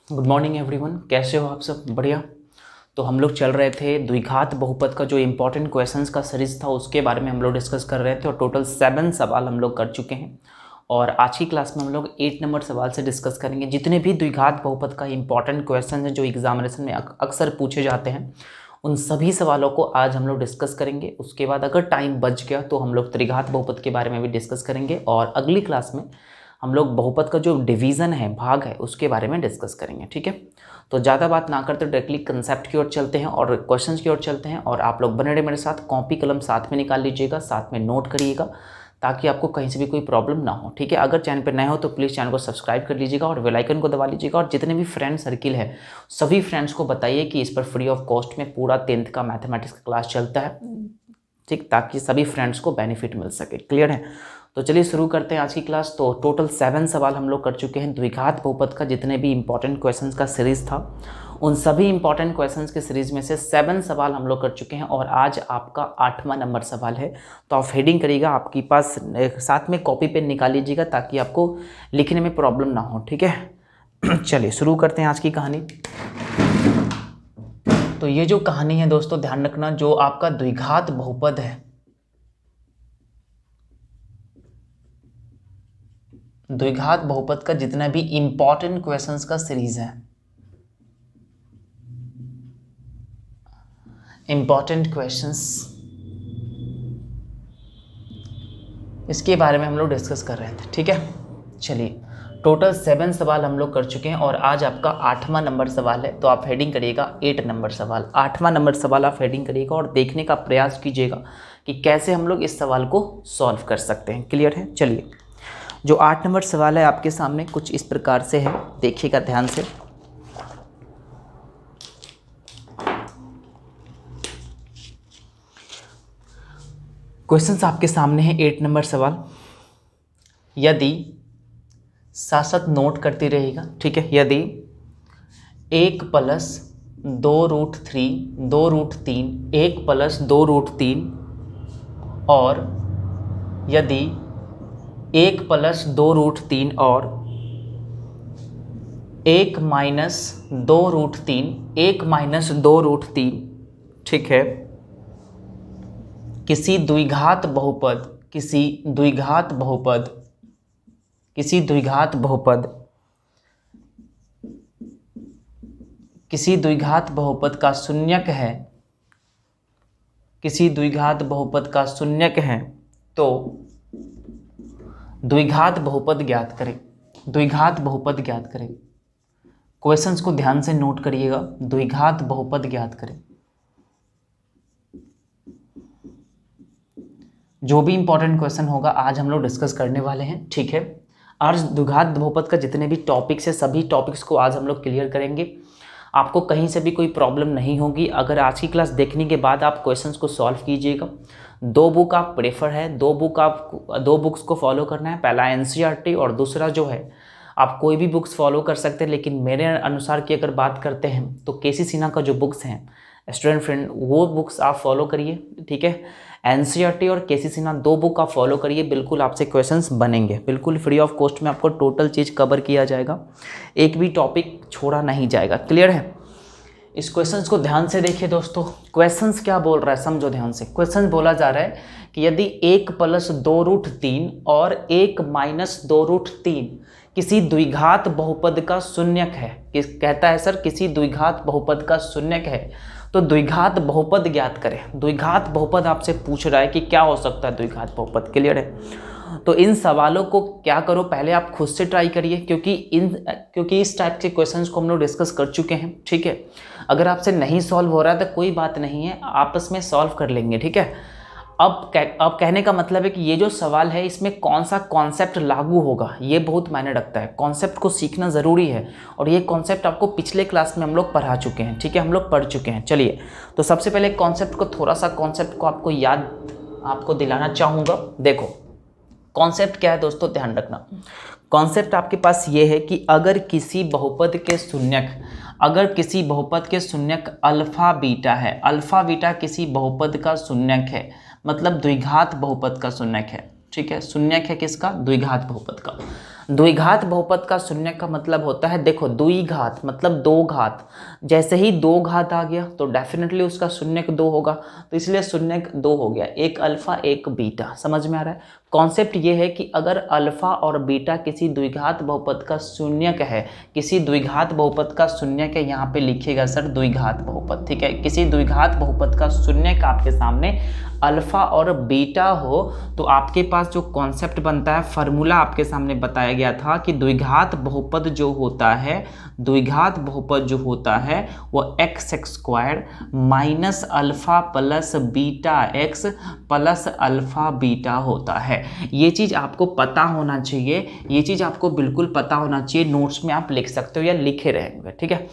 Good morning everyone, कैसे हो आप सब? बढ़िया। तो हम लोग चल रहे थे द्विघात बहुपद का जो इम्पोर्टेंट क्वेश्चंस का सीरीज था उसके बारे में हम लोग डिस्कस कर रहे थे और टोटल 7 सवाल हम लोग कर चुके हैं। और आज की क्लास में हम लोग 8 नंबर सवाल से डिस्कस करेंगे। जितने भी द्विघात बहुपद का इंपॉर्टेंट क्वेश्चन हैं जो एग्जामिनेशन में अक्सर पूछे जाते हैं उन सभी सवालों को आज हम लोग डिस्कस करेंगे। उसके बाद अगर टाइम बच गया तो हम लोग त्रिघात बहुपद के बारे में भी डिस्कस करेंगे और अगली क्लास में हम लोग बहुपद का जो डिवीज़न है, भाग है, उसके बारे में डिस्कस करेंगे। ठीक है, तो ज़्यादा बात ना करते डायरेक्टली कंसेप्ट की ओर चलते हैं और क्वेश्चंस की ओर चलते हैं। और आप लोग बने रहे मेरे साथ, कॉपी कलम साथ में निकाल लीजिएगा, साथ में नोट करिएगा ताकि आपको कहीं से भी कोई प्रॉब्लम ना हो। ठीक है, अगर चैनल पर नए हो तो प्लीज़ चैनल को सब्सक्राइब कर लीजिएगा और बेल आइकन को दबा लीजिएगा। और जितने भी फ्रेंड सर्किल है सभी फ्रेंड्स को बताइए कि इस पर फ्री ऑफ कॉस्ट में पूरा 10th का मैथमेटिक्स का क्लास चलता है, ठीक, ताकि सभी फ्रेंड्स को बेनिफिट मिल सके। क्लियर है? तो चलिए शुरू करते हैं आज की क्लास। तो टोटल 7 सवाल हम लोग कर चुके हैं द्विघात बहुपद का। जितने भी इंपॉर्टेंट क्वेश्चंस का सीरीज था उन सभी इंपॉर्टेंट क्वेश्चंस के सीरीज में से 7 सवाल हम लोग कर चुके हैं और आज आपका 8वां नंबर सवाल है। तो आप हेडिंग करिएगा, आपके पास साथ में कॉपी पेन निकाल लीजिएगा ताकि आपको लिखने में प्रॉब्लम ना हो। ठीक है चलिए शुरू करते हैं आज की कहानी। तो ये जो कहानी है दोस्तों, ध्यान रखना, जो आपका द्विघात बहुपद है, द्विघात बहुपद का जितना भी इंपॉर्टेंट क्वेश्चंस का सीरीज है, इंपॉर्टेंट क्वेश्चंस, इसके बारे में हम लोग डिस्कस कर रहे थे। ठीक है, चलिए टोटल 7 सवाल हम लोग कर चुके हैं और आज आपका 8वां नंबर सवाल है। तो आप हेडिंग करिएगा 8 नंबर सवाल, 8वां नंबर सवाल आप हेडिंग करिएगा और देखने का प्रयास कीजिएगा कि कैसे हम लोग इस सवाल को सॉल्व कर सकते हैं। क्लियर है? चलिए, जो 8 नंबर सवाल है आपके सामने कुछ इस प्रकार से है, देखिएगा ध्यान से। क्वेश्चंस आपके सामने है 8 नंबर सवाल। यदि साथ साथ नोट करती रहेगा, ठीक है, यदि 1 + 2√3 2√3 1 + 2√3 और यदि 1 + 2√3 और 1 - 2√3 1 - 2√3, ठीक है, किसी द्विघात बहुपद का शून्यक है, तो द्विघात बहुपद ज्ञात करें। क्वेश्चंस को ध्यान से नोट करिएगा, द्विघात बहुपद ज्ञात करें। जो भी इंपॉर्टेंट क्वेश्चन होगा आज हम लोग डिस्कस करने वाले हैं। ठीक है, आज द्विघात बहुपद का जितने भी टॉपिक्स है सभी टॉपिक्स को आज हम लोग क्लियर करेंगे। आपको कहीं से भी कोई प्रॉब्लम नहीं होगी। अगर आज की क्लास देखने के बाद आप क्वेश्चंस को सॉल्व कीजिएगा, 2 बुक आप प्रेफर है, 2 बुक्स को फॉलो करना है। पहला एनसीईआरटी और दूसरा जो है आप कोई भी बुक्स फॉलो कर सकते हैं, लेकिन मेरे अनुसार की अगर बात करते हैं तो केसी सिन्हा का जो बुक्स हैं स्टूडेंट फ्रेंड, वो बुक्स आप फॉलो करिए। ठीक है, एनसीईआरटी और केसी सिन्हा 2 बुक आप फॉलो करिए, बिल्कुल आपसे क्वेश्चंस बनेंगे। बिल्कुल फ्री ऑफ कॉस्ट में आपको टोटल चीज़ कवर किया जाएगा, एक भी टॉपिक छोड़ा नहीं जाएगा। क्लियर है? इस क्वेश्चंस को ध्यान से देखिए दोस्तों। क्वेश्चंस क्या बोल रहा है समझो ध्यान से। क्वेश्चन बोला जा रहा है कि यदि 1 + 2√3 और 1 - 2√3 किसी द्विघात बहुपद का शून्यक है, कहता है सर किसी द्विघात बहुपद का शून्यक है, तो द्विघात बहुपद ज्ञात करें। द्विघात बहुपद आपसे पूछ रहा है कि क्या हो सकता है द्विघात बहुपद। क्लियर है? तो इन सवालों को क्या करो, पहले आप खुद से ट्राई करिए, क्योंकि इस टाइप के क्वेश्चंस को हम लोग डिस्कस कर चुके हैं। ठीक है, अगर आपसे नहीं सॉल्व हो रहा है तो कोई बात नहीं है, आपस में सॉल्व कर लेंगे। ठीक है, अब कहने का मतलब है कि ये जो सवाल है इसमें कौन सा कॉन्सेप्ट लागू होगा ये बहुत मायने रखता है। कॉन्सेप्ट को सीखना ज़रूरी है और ये कॉन्सेप्ट आपको पिछले क्लास में हम लोग पढ़ा चुके हैं। ठीक है, हम लोग पढ़ चुके हैं। चलिए, तो सबसे पहले कॉन्सेप्ट को आपको आपको दिलाना चाहूँगा। देखो कॉन्सेप्ट क्या है दोस्तों, ध्यान रखना। कॉन्सेप्ट आपके पास ये है कि अगर किसी बहुपद के शून्यक अल्फा बीटा है, अल्फा बीटा किसी बहुपद का शून्यक है, मतलब द्विघात बहुपद का शून्यक है। ठीक है, शून्यक है किसका? द्विघात बहुपद का। द्विघात बहुपद का शून्य का मतलब होता है, देखो द्विघात मतलब दो घात, जैसे ही दो घात आ गया तो डेफिनेटली उसका शून्यक दो होगा, तो इसलिए शून्यक दो हो गया, एक अल्फा एक बीटा। समझ में आ रहा है? कॉन्सेप्ट ये है कि अगर अल्फा और बीटा किसी द्विघात बहुपद का शून्यक है, किसी द्विघात बहुपद का शून्यक है, यहाँ पे लिखिएगा सर द्विघात बहुपद, ठीक है, किसी द्विघात बहुपद का शून्यक आपके सामने अल्फा और बीटा हो, तो आपके पास जो कॉन्सेप्ट बनता है, फार्मूला आपके सामने बताया गया था कि द्विघात बहुपद जो होता है, द्विघात बहुपद जो होता है वो x square minus alpha plus beta x plus alpha beta होता है। ये चीज़ आपको पता होना चाहिए, ये चीज़ आपको बिल्कुल पता होना चाहिए, नोट्स में आप लिख सकते हो या लिखे रहेंगे, ठीक है।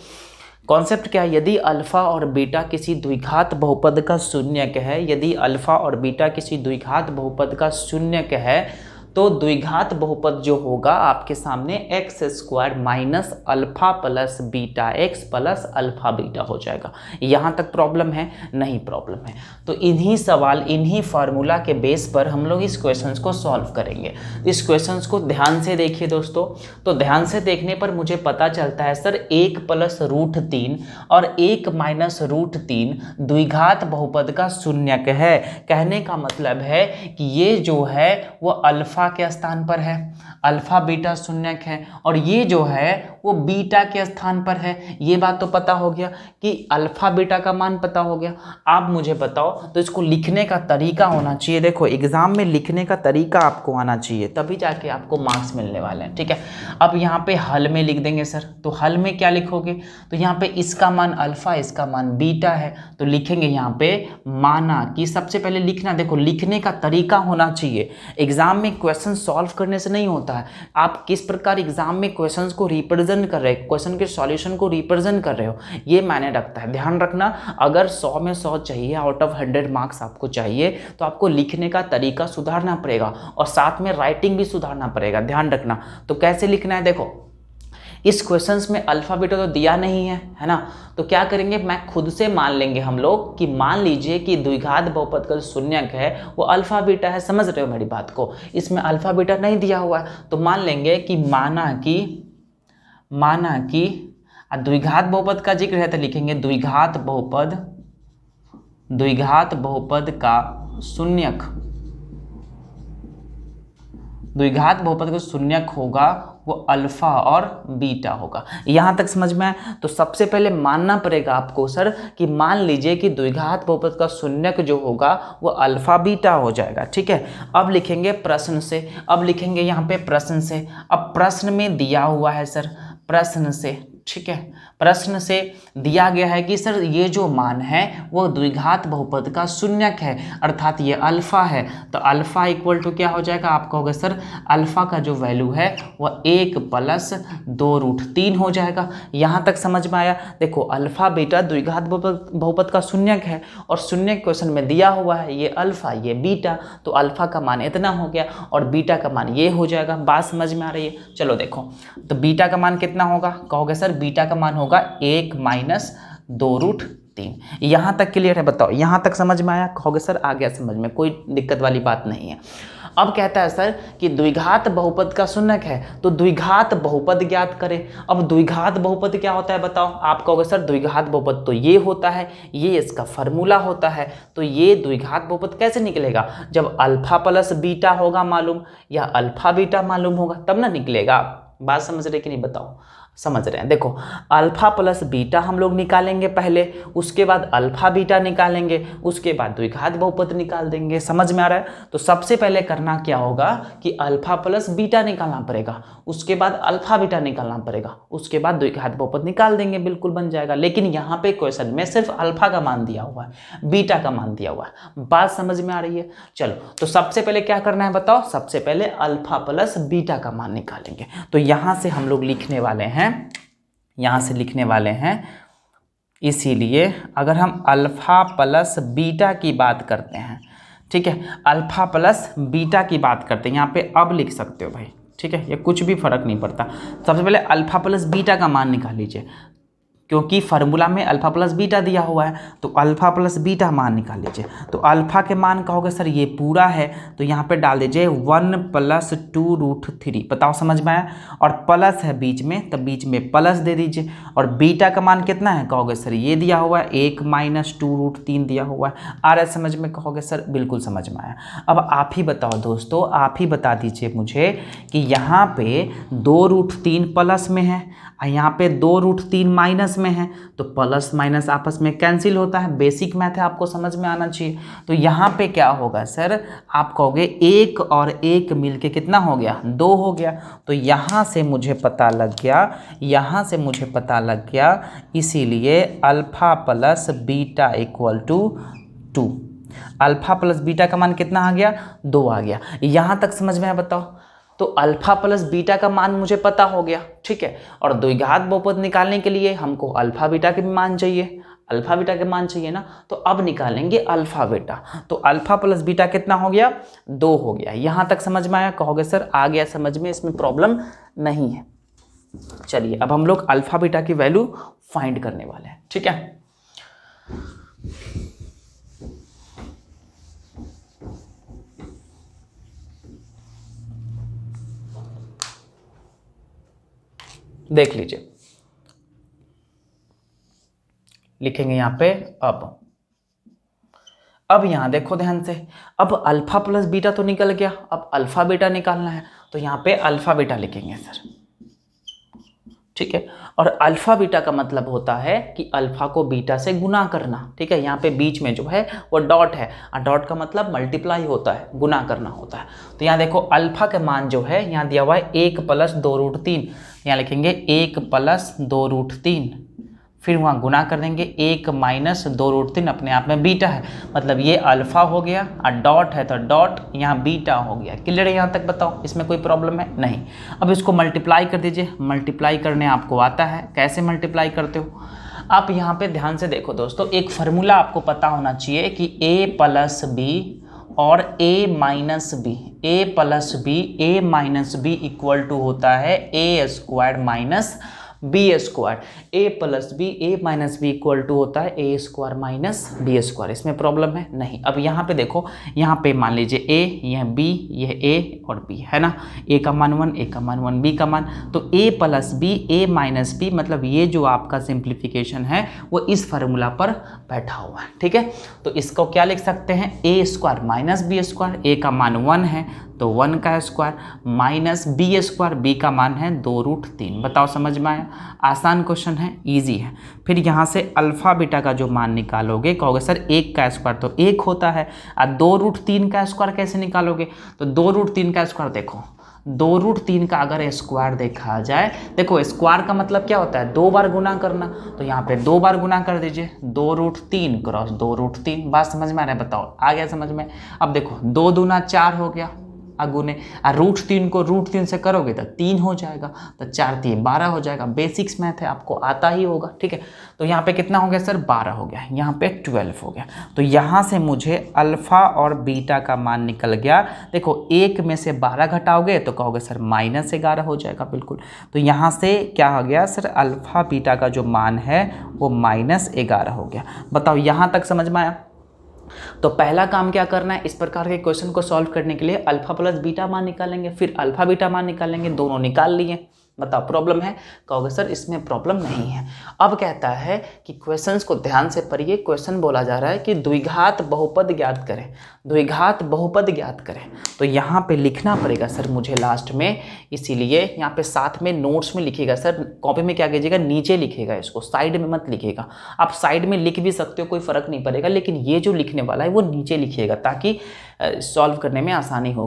कॉन्सेप्ट क्या है, यदि अल्फा और बीटा किसी द्विघात बहुपद का शून्यक है, यदि अल्फा और बीटा किसी द्विघात बहुपद का शून्यक है, तो द्विघात बहुपद जो होगा आपके सामने x square minus alpha plus beta x plus alpha beta हो जाएगा। यहाँ तक प्रॉब्लम है? नहीं प्रॉब्लम है। तो इन्हीं सवाल, इन्हीं फार्मूला के बेस पर हम लोग इस क्वेश्चंस को सॉल्व करेंगे। इस क्वेश्चंस को ध्यान से देखिए दोस्तों, तो ध्यान से देखने पर मुझे पता चलता है सर 1 प्लस रूट 3 और 1 माइनस रूट 3 द्विघात बहुपद का शून्यक है। कहने का मतलब है कि ये जो है वो अल्फा के स्थान पर है, अल्फा बीटा शून्यक है, और ये जो है वो बीटा के स्थान पर है। ये बात तो पता हो गया कि अल्फा बीटा का मान पता हो गया। आप मुझे बताओ, तो इसको लिखने का तरीका होना चाहिए, देखो एग्जाम में लिखने का तरीका आपको आना चाहिए, तभी जाके आपको मार्क्स मिलने वाले हैं, ठीक है। अब यहाँ पे हल में लिख देंगे सर, तो हल में क्या लिखोगे, तो यहाँ पे इसका मान अल्फा, इसका मान बीटा है, तो लिखेंगे यहाँ पे माना कि, सबसे पहले लिखना, देखो लिखने का तरीका होना चाहिए। एग्जाम में क्वेश्चन सॉल्व करने से नहीं होता है, आप किस प्रकार एग्जाम में क्वेश्चंस को रिप्रेजेंट कर रहे हो, क्वेश्चन के सॉल्यूशन को रिप्रेजेंट कर रहे हो, ये मायने रखता है। ध्यान रखना, अगर 100 में 100 चाहिए, आउट ऑफ 100 मार्क्स आपको चाहिए, तो आपको लिखने का तरीका सुधारना पड़ेगा और साथ में राइटिंग भी सुधारना पड़ेगा। ध्यान रखना, तो कैसे लिखना है, देखो इस क्वेश्चंस में अल्फा बीटा तो दिया नहीं है ना, तो क्या करेंगे, मैं खुद से मान लेंगे हम लोग कि मान लीजिए कि द्विघात बहुपद का शून्यक है वो अल्फा बीटा है। समझ रहे हो मेरी बात को? इसमें अल्फा बीटा नहीं दिया हुआ है, तो मान लेंगे कि माना कि द्विघात बहुपद का जिक्र है, तो लिखेंगे द्विघात बहुपद का शून्यक, द्विघात बहुपद का शून्यक होगा वो अल्फा और बीटा होगा। यहाँ तक समझ में आए? तो सबसे पहले मानना पड़ेगा आपको सर कि मान लीजिए कि द्विघात बहुपद का शून्यक जो होगा वो अल्फा बीटा हो जाएगा, ठीक है। अब लिखेंगे प्रश्न से, अब लिखेंगे यहाँ पे प्रश्न से। अब प्रश्न में दिया हुआ है सर, प्रश्न से, ठीक है, प्रश्न से दिया गया है कि सर ये जो मान है वो द्विघात बहुपद का शून्यक है, अर्थात ये अल्फा है, तो अल्फा इक्वल टू क्या हो जाएगा, आप कहोगे सर अल्फा का जो वैल्यू है वो 1 प्लस 2 रूट 3 हो जाएगा। यहाँ तक समझ में आया? देखो अल्फा बीटा द्विघात बहुपद का शून्यक है और शून्यक क्वेश्चन में दिया हुआ है ये अल्फा ये बीटा, तो अल्फा का मान इतना हो गया और बीटा का मान ये हो जाएगा। बात समझ में आ रही है? चलो देखो, तो बीटा का मान कितना होगा, कहोगे सर बीटा का मान होगा 1 माइनस 2 रूट 3। यहाँ तक क्लियर है? बताओ यहाँ तक समझ में आया? कहोगे सर आ गया समझ में, कोई दिक्कत वाली बात नहीं है। अब कहता है सर कि द्विघात बहुपद का शून्यक है, तो द्विघात बहुपद ज्ञात करें। अब द्विघात बहुपद क्या होता है बताओ? आप कहोगे सर द्विघात बहुपद तो ये होता है, ये इसका फार्मूला होता है, तो ये द्विघात बहुपद कैसे निकलेगा, जब अल्फा प्लस बीटा होगा मालूम या अल्फा बीटा मालूम होगा तब ना निकलेगा। बात समझ रहे कि नहीं बताओ? समझ रहे हैं? देखो अल्फा प्लस बीटा हम लोग निकालेंगे पहले, उसके बाद अल्फा बीटा निकालेंगे, उसके बाद द्विघात बहुपद निकाल देंगे। समझ में आ रहा है? तो सबसे पहले करना क्या होगा कि अल्फा प्लस बीटा निकालना पड़ेगा, उसके बाद अल्फा बीटा निकालना पड़ेगा, उसके बाद द्विघात बहुपद निकाल देंगे, बिल्कुल बन जाएगा। लेकिन यहाँ पे क्वेश्चन में सिर्फ अल्फा का मान दिया हुआ है, बीटा का मान दिया हुआ है। बात समझ में आ रही है? चलो तो सबसे पहले क्या करना है बताओ? सबसे पहले अल्फा प्लस बीटा का मान निकालेंगे। तो यहाँ से हम लोग लिखने वाले हैं, यहाँ से लिखने वाले हैं, इसीलिए अगर हम अल्फा प्लस बीटा की बात करते हैं, ठीक है, अल्फा प्लस बीटा की बात करते हैं, यहाँ पे अब लिख सकते हो भाई, ठीक है, ये कुछ भी फर्क नहीं पड़ता। सबसे पहले अल्फा प्लस बीटा का मान निकाल लीजिए, क्योंकि फार्मूला में अल्फा प्लस बीटा दिया हुआ है, तो अल्फा प्लस बीटा मान निकाल लीजिए। तो अल्फा के मान कहोगे सर ये पूरा है, तो यहाँ पे डाल दीजिए 1 + 2√3। बताओ समझ में आया? और प्लस है बीच में, तब बीच में प्लस दे दीजिए। और बीटा का मान कितना है कहोगे सर ये दिया हुआ है 1 - 2√3 दिया हुआ है। आ रहा है समझ में कहोगे सर? बिल्कुल समझ में आया। अब आप ही बताओ दोस्तों, आप ही बता दीजिए मुझे कि यहाँ पे 2√3 प्लस में है और यहाँ पे 2√3 माइनस में है, तो प्लस माइनस आपस में कैंसिल होता है। बेसिक मैथ है, आपको समझ में आना चाहिए। तो यहाँ पे क्या होगा सर, आप कहोगे 1 और 1 मिलके कितना हो गया? 2 हो गया। तो यहाँ से मुझे पता लग गया, यहाँ से मुझे पता लग गया, इसीलिए alpha plus beta equal to 2। Alpha plus beta का मान कितना आ गया? 2 आ गया। यहाँ तक समझ में आया? बताओ। तो अल्फा प्लस बीटा का मान मुझे पता हो गया, ठीक है। और द्विघात बहुपद निकालने के लिए हमको अल्फा बीटा के मान चाहिए, अल्फा बीटा के मान चाहिए ना। तो अब निकालेंगे अल्फा बीटा। तो अल्फा प्लस बीटा कितना हो गया? 2 हो गया। यहाँ तक समझ में आया? कहोगे सर आ गया समझ में, इसमें प्रॉब्लम नहीं है। चलिए अब हम लोग अल्फा बीटा की वैल्यू फाइंड करने वाले हैं, ठीक है। देख लीजिए, लिखेंगे यहाँ पे अब यहाँ देखो ध्यान से, अब अल्फा प्लस बीटा तो निकल गया, अब अल्फा बीटा निकालना है। तो यहाँ पे अल्फा बीटा लिखेंगे सर, ठीक है। और अल्फा बीटा का मतलब होता है कि अल्फा को बीटा से गुना करना, ठीक है। यहाँ पे बीच में जो है वो डॉट है, और डॉट का मतलब मल्टीप्लाई होता है, गुना करना होता है। तो यहाँ देखो अल्फा का मान जो है यहाँ दिया हुआ है 1 + 2√3, यहाँ लिखेंगे 1 + 2√3, फिर वहाँ गुना कर देंगे 1 - 2√3, अपने आप में बीटा है, मतलब ये अल्फा हो गया, और डॉट है तो डॉट यहाँ बीटा हो गया। क्लियर है यहाँ तक? बताओ इसमें कोई प्रॉब्लम है? नहीं। अब इसको मल्टीप्लाई कर दीजिए। मल्टीप्लाई करने आपको आता है, कैसे मल्टीप्लाई करते हो आप? यहाँ पे ध्यान से देखो दोस्तों, एक फार्मूला आपको पता होना चाहिए कि a + b और a - b, a + b, a - b equal to होता है a² - b²। a + b, a - b equal to होता है a² - b²। इसमें प्रॉब्लम है? नहीं। अब यहाँ पे देखो, यहाँ पे मान लीजिए a, यह b, यह a और b है ना। a का मान 1, a का मान 1, b का मान, तो a + b, a - b, मतलब ये जो आपका सिंप्लीफिकेशन है वो इस फार्मूला पर बैठा हुआ है, ठीक है। तो इसको क्या लिख सकते हैं? a² - b²। a का मान 1 है तो 1 का स्क्वायर माइनस b², b का मान है 2√3। बताओ समझ में आया? आसान क्वेश्चन है, इजी है। फिर यहाँ से अल्फा बीटा का जो मान निकालोगे, कहोगे सर 1 का स्क्वायर तो 1 होता है, और 2√3 का स्क्वायर कैसे निकालोगे? तो 2√3 का स्क्वायर देखो, 2√3 का अगर स्क्वायर देखा जाए, देखो स्क्वायर का मतलब क्या होता है? 2 बार गुना करना। तो यहाँ पे 2 बार गुना कर दीजिए, 2√3 × 2√3। बात समझ में आ रहा है? बताओ आ गया समझ में? अब देखो 2 दूना 4 हो गया, अगुने √3 को √3 से करोगे तो 3 हो जाएगा, तो 4 3 12 हो जाएगा। बेसिक्स मैथ है, आपको आता ही होगा, ठीक है। तो यहाँ पे कितना हो गया सर? 12 हो गया, यहाँ पे 12 हो गया। तो यहाँ से मुझे अल्फा और बीटा का मान निकल गया। देखो 1 में से 12 घटाओगे तो कहोगे सर -11 हो जाएगा, बिल्कुल। तो यहाँ से क्या हो गया सर? अल्फा बीटा का जो मान है वो -11 हो गया। बताओ यहाँ तक समझ में आया? तो पहला काम क्या करना है, इस प्रकार के क्वेश्चन को सॉल्व करने के लिए अल्फा प्लस बीटा मान निकालेंगे, फिर अल्फा बीटा मान निकालेंगे। दोनों निकाल लिए। बताओ प्रॉब्लम है? कहोगे सर इसमें प्रॉब्लम नहीं है। अब कहता है कि क्वेश्चंस को ध्यान से पढ़िए। क्वेश्चन बोला जा रहा है कि द्विघात बहुपद ज्ञात करें, द्विघात बहुपद ज्ञात करें। तो यहाँ पे लिखना पड़ेगा सर मुझे लास्ट में, इसीलिए यहाँ पे साथ में नोट्स में लिखिएगा सर। कॉपी में क्या कीजिएगा, नीचे लिखिएगा, इसको साइड में मत लिखिएगा। आप साइड में लिख भी सकते हो, कोई फर्क नहीं पड़ेगा, लेकिन ये जो लिखने वाला है वो नीचे लिखिएगा ताकि सॉल्व करने में आसानी हो,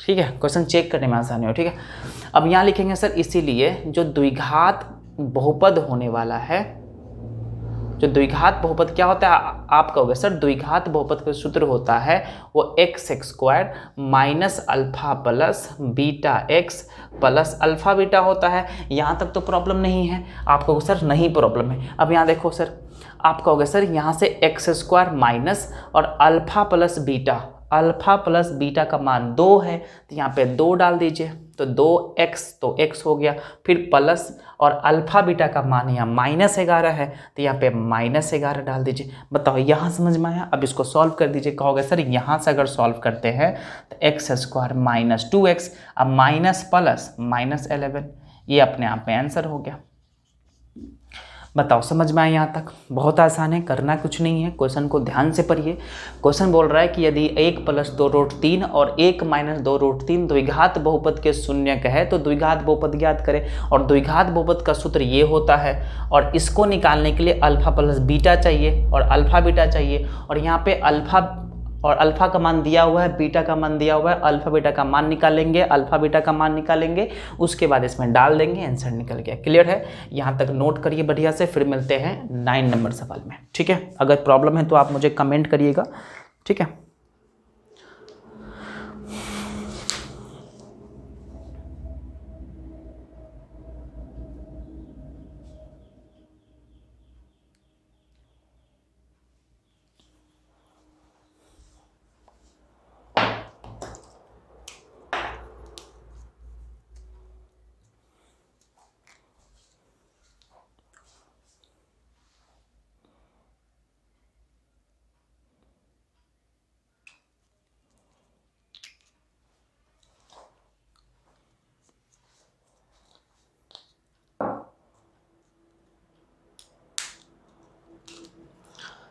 ठीक है। क्वेश्चन चेक करने में आसानी हो, ठीक है। अब यहाँ लिखेंगे सर इसीलिए जो द्विघात बहुपद होने वाला है, जो द्विघात बहुपद क्या होता है आप कहोगे सर? द्विघात बहुपद का सूत्र होता है वो x² minus alpha plus beta x plus alpha beta होता है। यहाँ तक तो प्रॉब्लम नहीं है। आप कहोगे सर नहीं प्रॉब्लम है। अब यहाँ देखो सर, आप कहोगे सर यहाँ से x² माइनस और अल्फा प्लस बीटा का मान 2 है, तो यहाँ पे 2 डाल दीजिए, तो 2x तो x हो गया, फिर प्लस और अल्फा बीटा का मान यहाँ -11 है तो यहाँ पे -11 डाल दीजिए। बताओ यहाँ समझ में आया? अब इसको सॉल्व कर दीजिए। कहोगे सर यहाँ से अगर सॉल्व करते हैं तो x² - 2x, अब माइनस प्लस -11, ये अपने आप में आंसर हो गया। बताओ समझ में आया यहाँ तक? बहुत आसान है, करना कुछ नहीं है। क्वेश्चन को ध्यान से पढ़िए। क्वेश्चन बोल रहा है कि यदि 1 + 2√3 और 1 - 2√3 द्विघात बहुपद के शून्यक है तो द्विघात बहुपद ज्ञात करें। और द्विघात बहुपद का सूत्र ये होता है, और इसको निकालने के लिए अल्फा प्लस बीटा चाहिए और अल्फा बीटा चाहिए। और यहाँ पे अल्फा का मान दिया हुआ है, बीटा का मान दिया हुआ है। अल्फा बीटा का मान निकालेंगे, अल्फा बीटा का मान निकालेंगे, उसके बाद इसमें डाल देंगे, आंसर निकल गया। क्लियर है? यहाँ तक नोट करिए बढ़िया से, फिर मिलते हैं 9 नंबर सवाल में। ठीक है, अगर प्रॉब्लम है तो आप मुझे कमेंट करिएगा। ठीक है,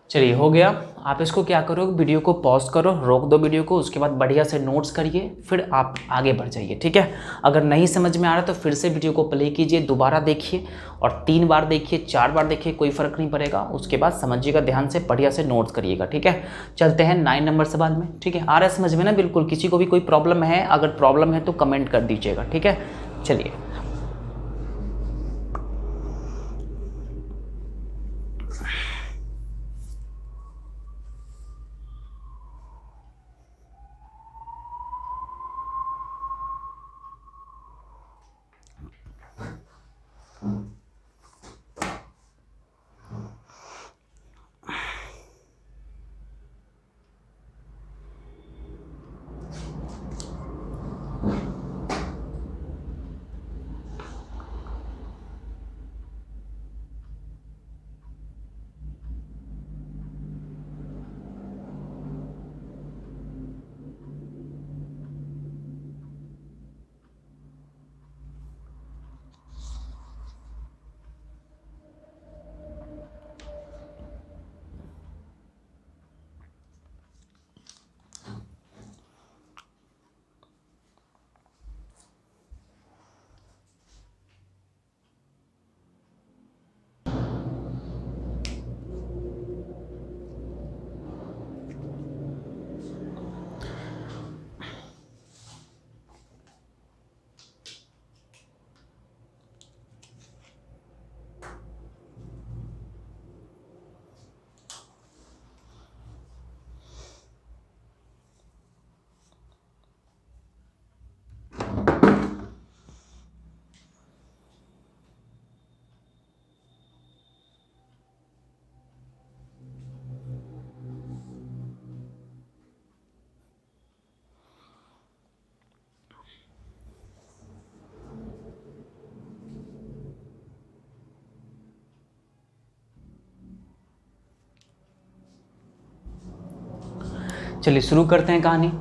चलिए हो गया। आप इसको क्या करो, वीडियो को पॉज करो, रोक दो वीडियो को, उसके बाद बढ़िया से नोट्स करिए, फिर आप आगे बढ़ जाइए। ठीक है, अगर नहीं समझ में आ रहा तो फिर से वीडियो को प्ले कीजिए, दोबारा देखिए, और 3 बार देखिए, 4 बार देखिए, कोई फ़र्क नहीं पड़ेगा। उसके बाद समझिएगा, ध्यान से बढ़िया से नोट्स करिएगा। ठीक है, चलते हैं 9 नंबर सवाल में। ठीक है, आ रहा है समझ में ना? बिल्कुल, किसी को भी कोई प्रॉब्लम है, अगर प्रॉब्लम है तो कमेंट कर दीजिएगा। ठीक है, चलिए। चलिए शुरू करते हैं कहानी।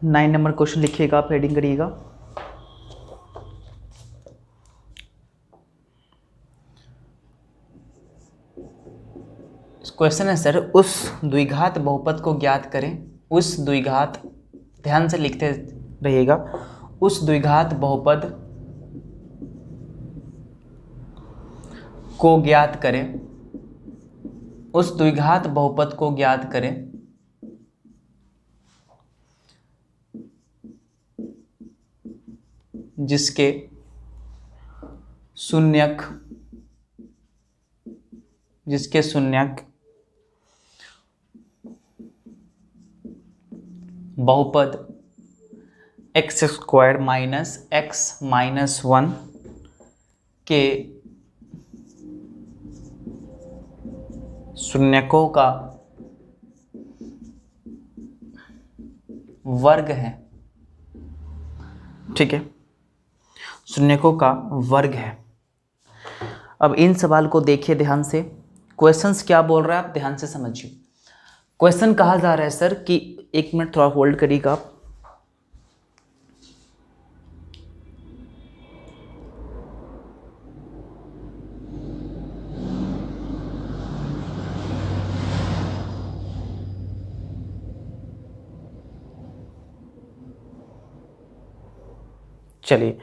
नाइन नंबर क्वेश्चन लिखिएगा, आप हेडिंग करिएगा। क्वेश्चन है सर, उस द्विघात बहुपद को ज्ञात करें। उस द्विघात, ध्यान से लिखते रहिएगा, उस द्विघात बहुपद को ज्ञात करें। उस द्विघात बहुपद को ज्ञात करें जिसके शून्यक बहुपद x square minus x minus 1 के शून्यकों का वर्ग है। ठीक है, शून्यकों का वर्ग है। अब इन सवाल को देखिए ध्यान से, क्वेश्चंस क्या बोल रहा है आप ध्यान से समझिए। क्वेश्चन कहा जा रहा है सर कि, एक मिनट थोड़ा होल्ड करिएगा आप। चलिए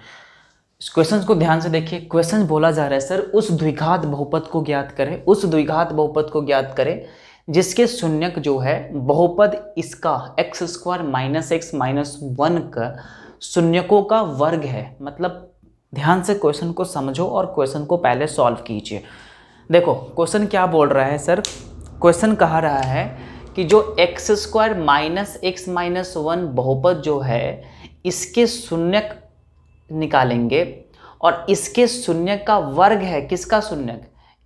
इस क्वेश्चन को ध्यान से देखिए। क्वेश्चन बोला जा रहा है सर उस द्विघात बहुपद को ज्ञात करें, उस द्विघात बहुपद को ज्ञात करें जिसके शून्यक जो है बहुपद इसका x square minus x minus 1 का शून्यकों का वर्ग है। मतलब ध्यान से क्वेश्चन को समझो और क्वेश्चन को पहले सॉल्व कीजिए। देखो क्वेश्चन क्या बोल रहा है सर, क्वेश्चन कहा रहा है कि जो x square minus x minus 1 बहुपद जो है इसके शून्यक निकालेंगे और इसके शून्यक का वर्ग है। किसका शून्यक?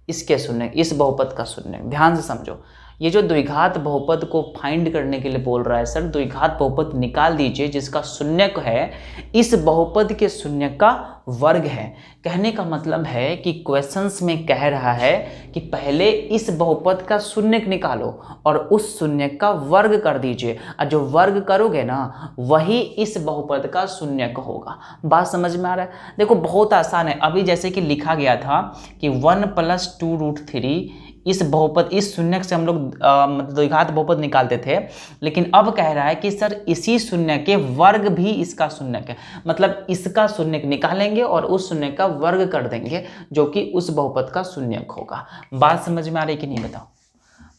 इसके शून्यक, इस बहुपद का शून्यक। ध्यान से समझो, ये जो द्विघात बहुपद को फाइंड करने के लिए बोल रहा है सर, द्विघात बहुपद निकाल दीजिए जिसका शून्यक है इस बहुपद के शून्यक का वर्ग है। कहने का मतलब है कि क्वेश्चंस में कह रहा है कि पहले इस बहुपद का शून्यक निकालो और उस शून्यक का वर्ग कर दीजिए, और जो वर्ग करोगे ना वही इस बहुपद का शून्यक होगा। बात समझ में आ रहा है? देखो बहुत आसान है। अभी जैसे कि लिखा गया था कि 1 + 2√3 इस बहुपद, इस शून्यक से हम लोग द्विघात बहुपद निकालते थे, लेकिन अब कह रहा है कि सर इसी शून्य के वर्ग भी इसका शून्यक है। मतलब इसका शून्यक निकालेंगे और उस शून्य का वर्ग कर देंगे जो कि उस बहुपद का शून्यक होगा। बात समझ में आ रही कि नहीं बताओ?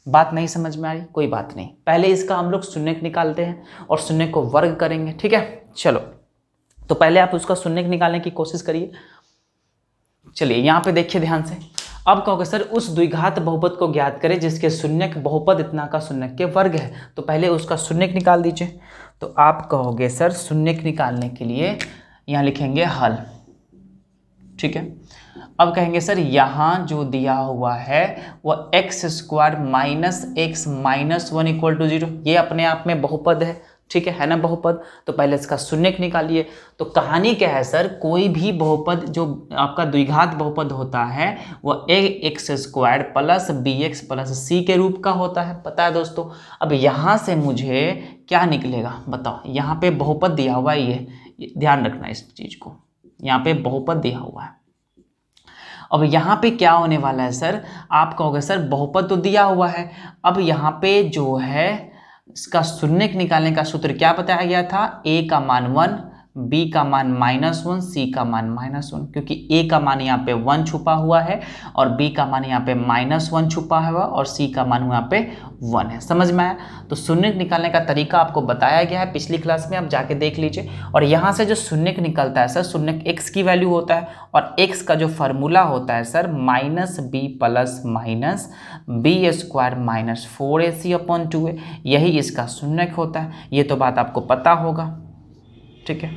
बात नहीं समझ में आ रही? कोई बात नहीं, पहले इसका हम लोग शून्यक निकालते हैं और शून्यक को वर्ग करेंगे। ठीक है, चलो तो पहले आप उसका शून्यक निकालने की कोशिश करिए। चलिए यहाँ पे देखिए ध्यान से। अब कहोगे सर उस द्विघात बहुपद को ज्ञात करें जिसके शून्यक बहुपद इतना का शून्यक के वर्ग है, तो पहले उसका शून्यक निकाल दीजिए। तो आप कहोगे सर शून्यक निकालने के लिए यहाँ लिखेंगे हल। ठीक है, अब कहेंगे सर यहाँ जो दिया हुआ है वह X square minus x minus 1 = 0, ये अपने आप में बहुपद है। ठीक है ना बहुपद, तो पहले इसका शून्यक निकालिए। तो कहानी क्या है सर, कोई भी बहुपद जो आपका द्विघात बहुपद होता है वह X square plus B X plus C के रूप का होता है, पता है दोस्तों। अब यहाँ से मुझे क्या निकलेगा बताओ? यहाँ पे बहुपद दिया हुआ है, ये ध्यान रखना इस चीज़ को, यहाँ पे बहुपद दिया हुआ है। अब यहाँ पे क्या होने वाला है सर, आप कहोगे सर बहुपद तो दिया हुआ है, अब यहाँ पे जो है इसका शून्यक निकालने का सूत्र क्या बताया गया था? a का मान 1, b का मान -1, c का मान -1, क्योंकि a का मान यहाँ पे 1 छुपा हुआ है और b का मान यहाँ पे -1 छुपा हुआ और c का मान यहाँ पे 1 है। समझ में आया? तो शून्यक निकालने का तरीका आपको बताया गया है पिछली क्लास में, आप जाके देख लीजिए। और यहाँ से जो शून्यक निकलता है सर, शून्यक x की वैल्यू होता है और x का जो फार्मूला होता है sir -b plus minus B square minus 4ac/2 है, यही इसका शून्यक होता है। ये तो बात आपको पता होगा। ठीक है,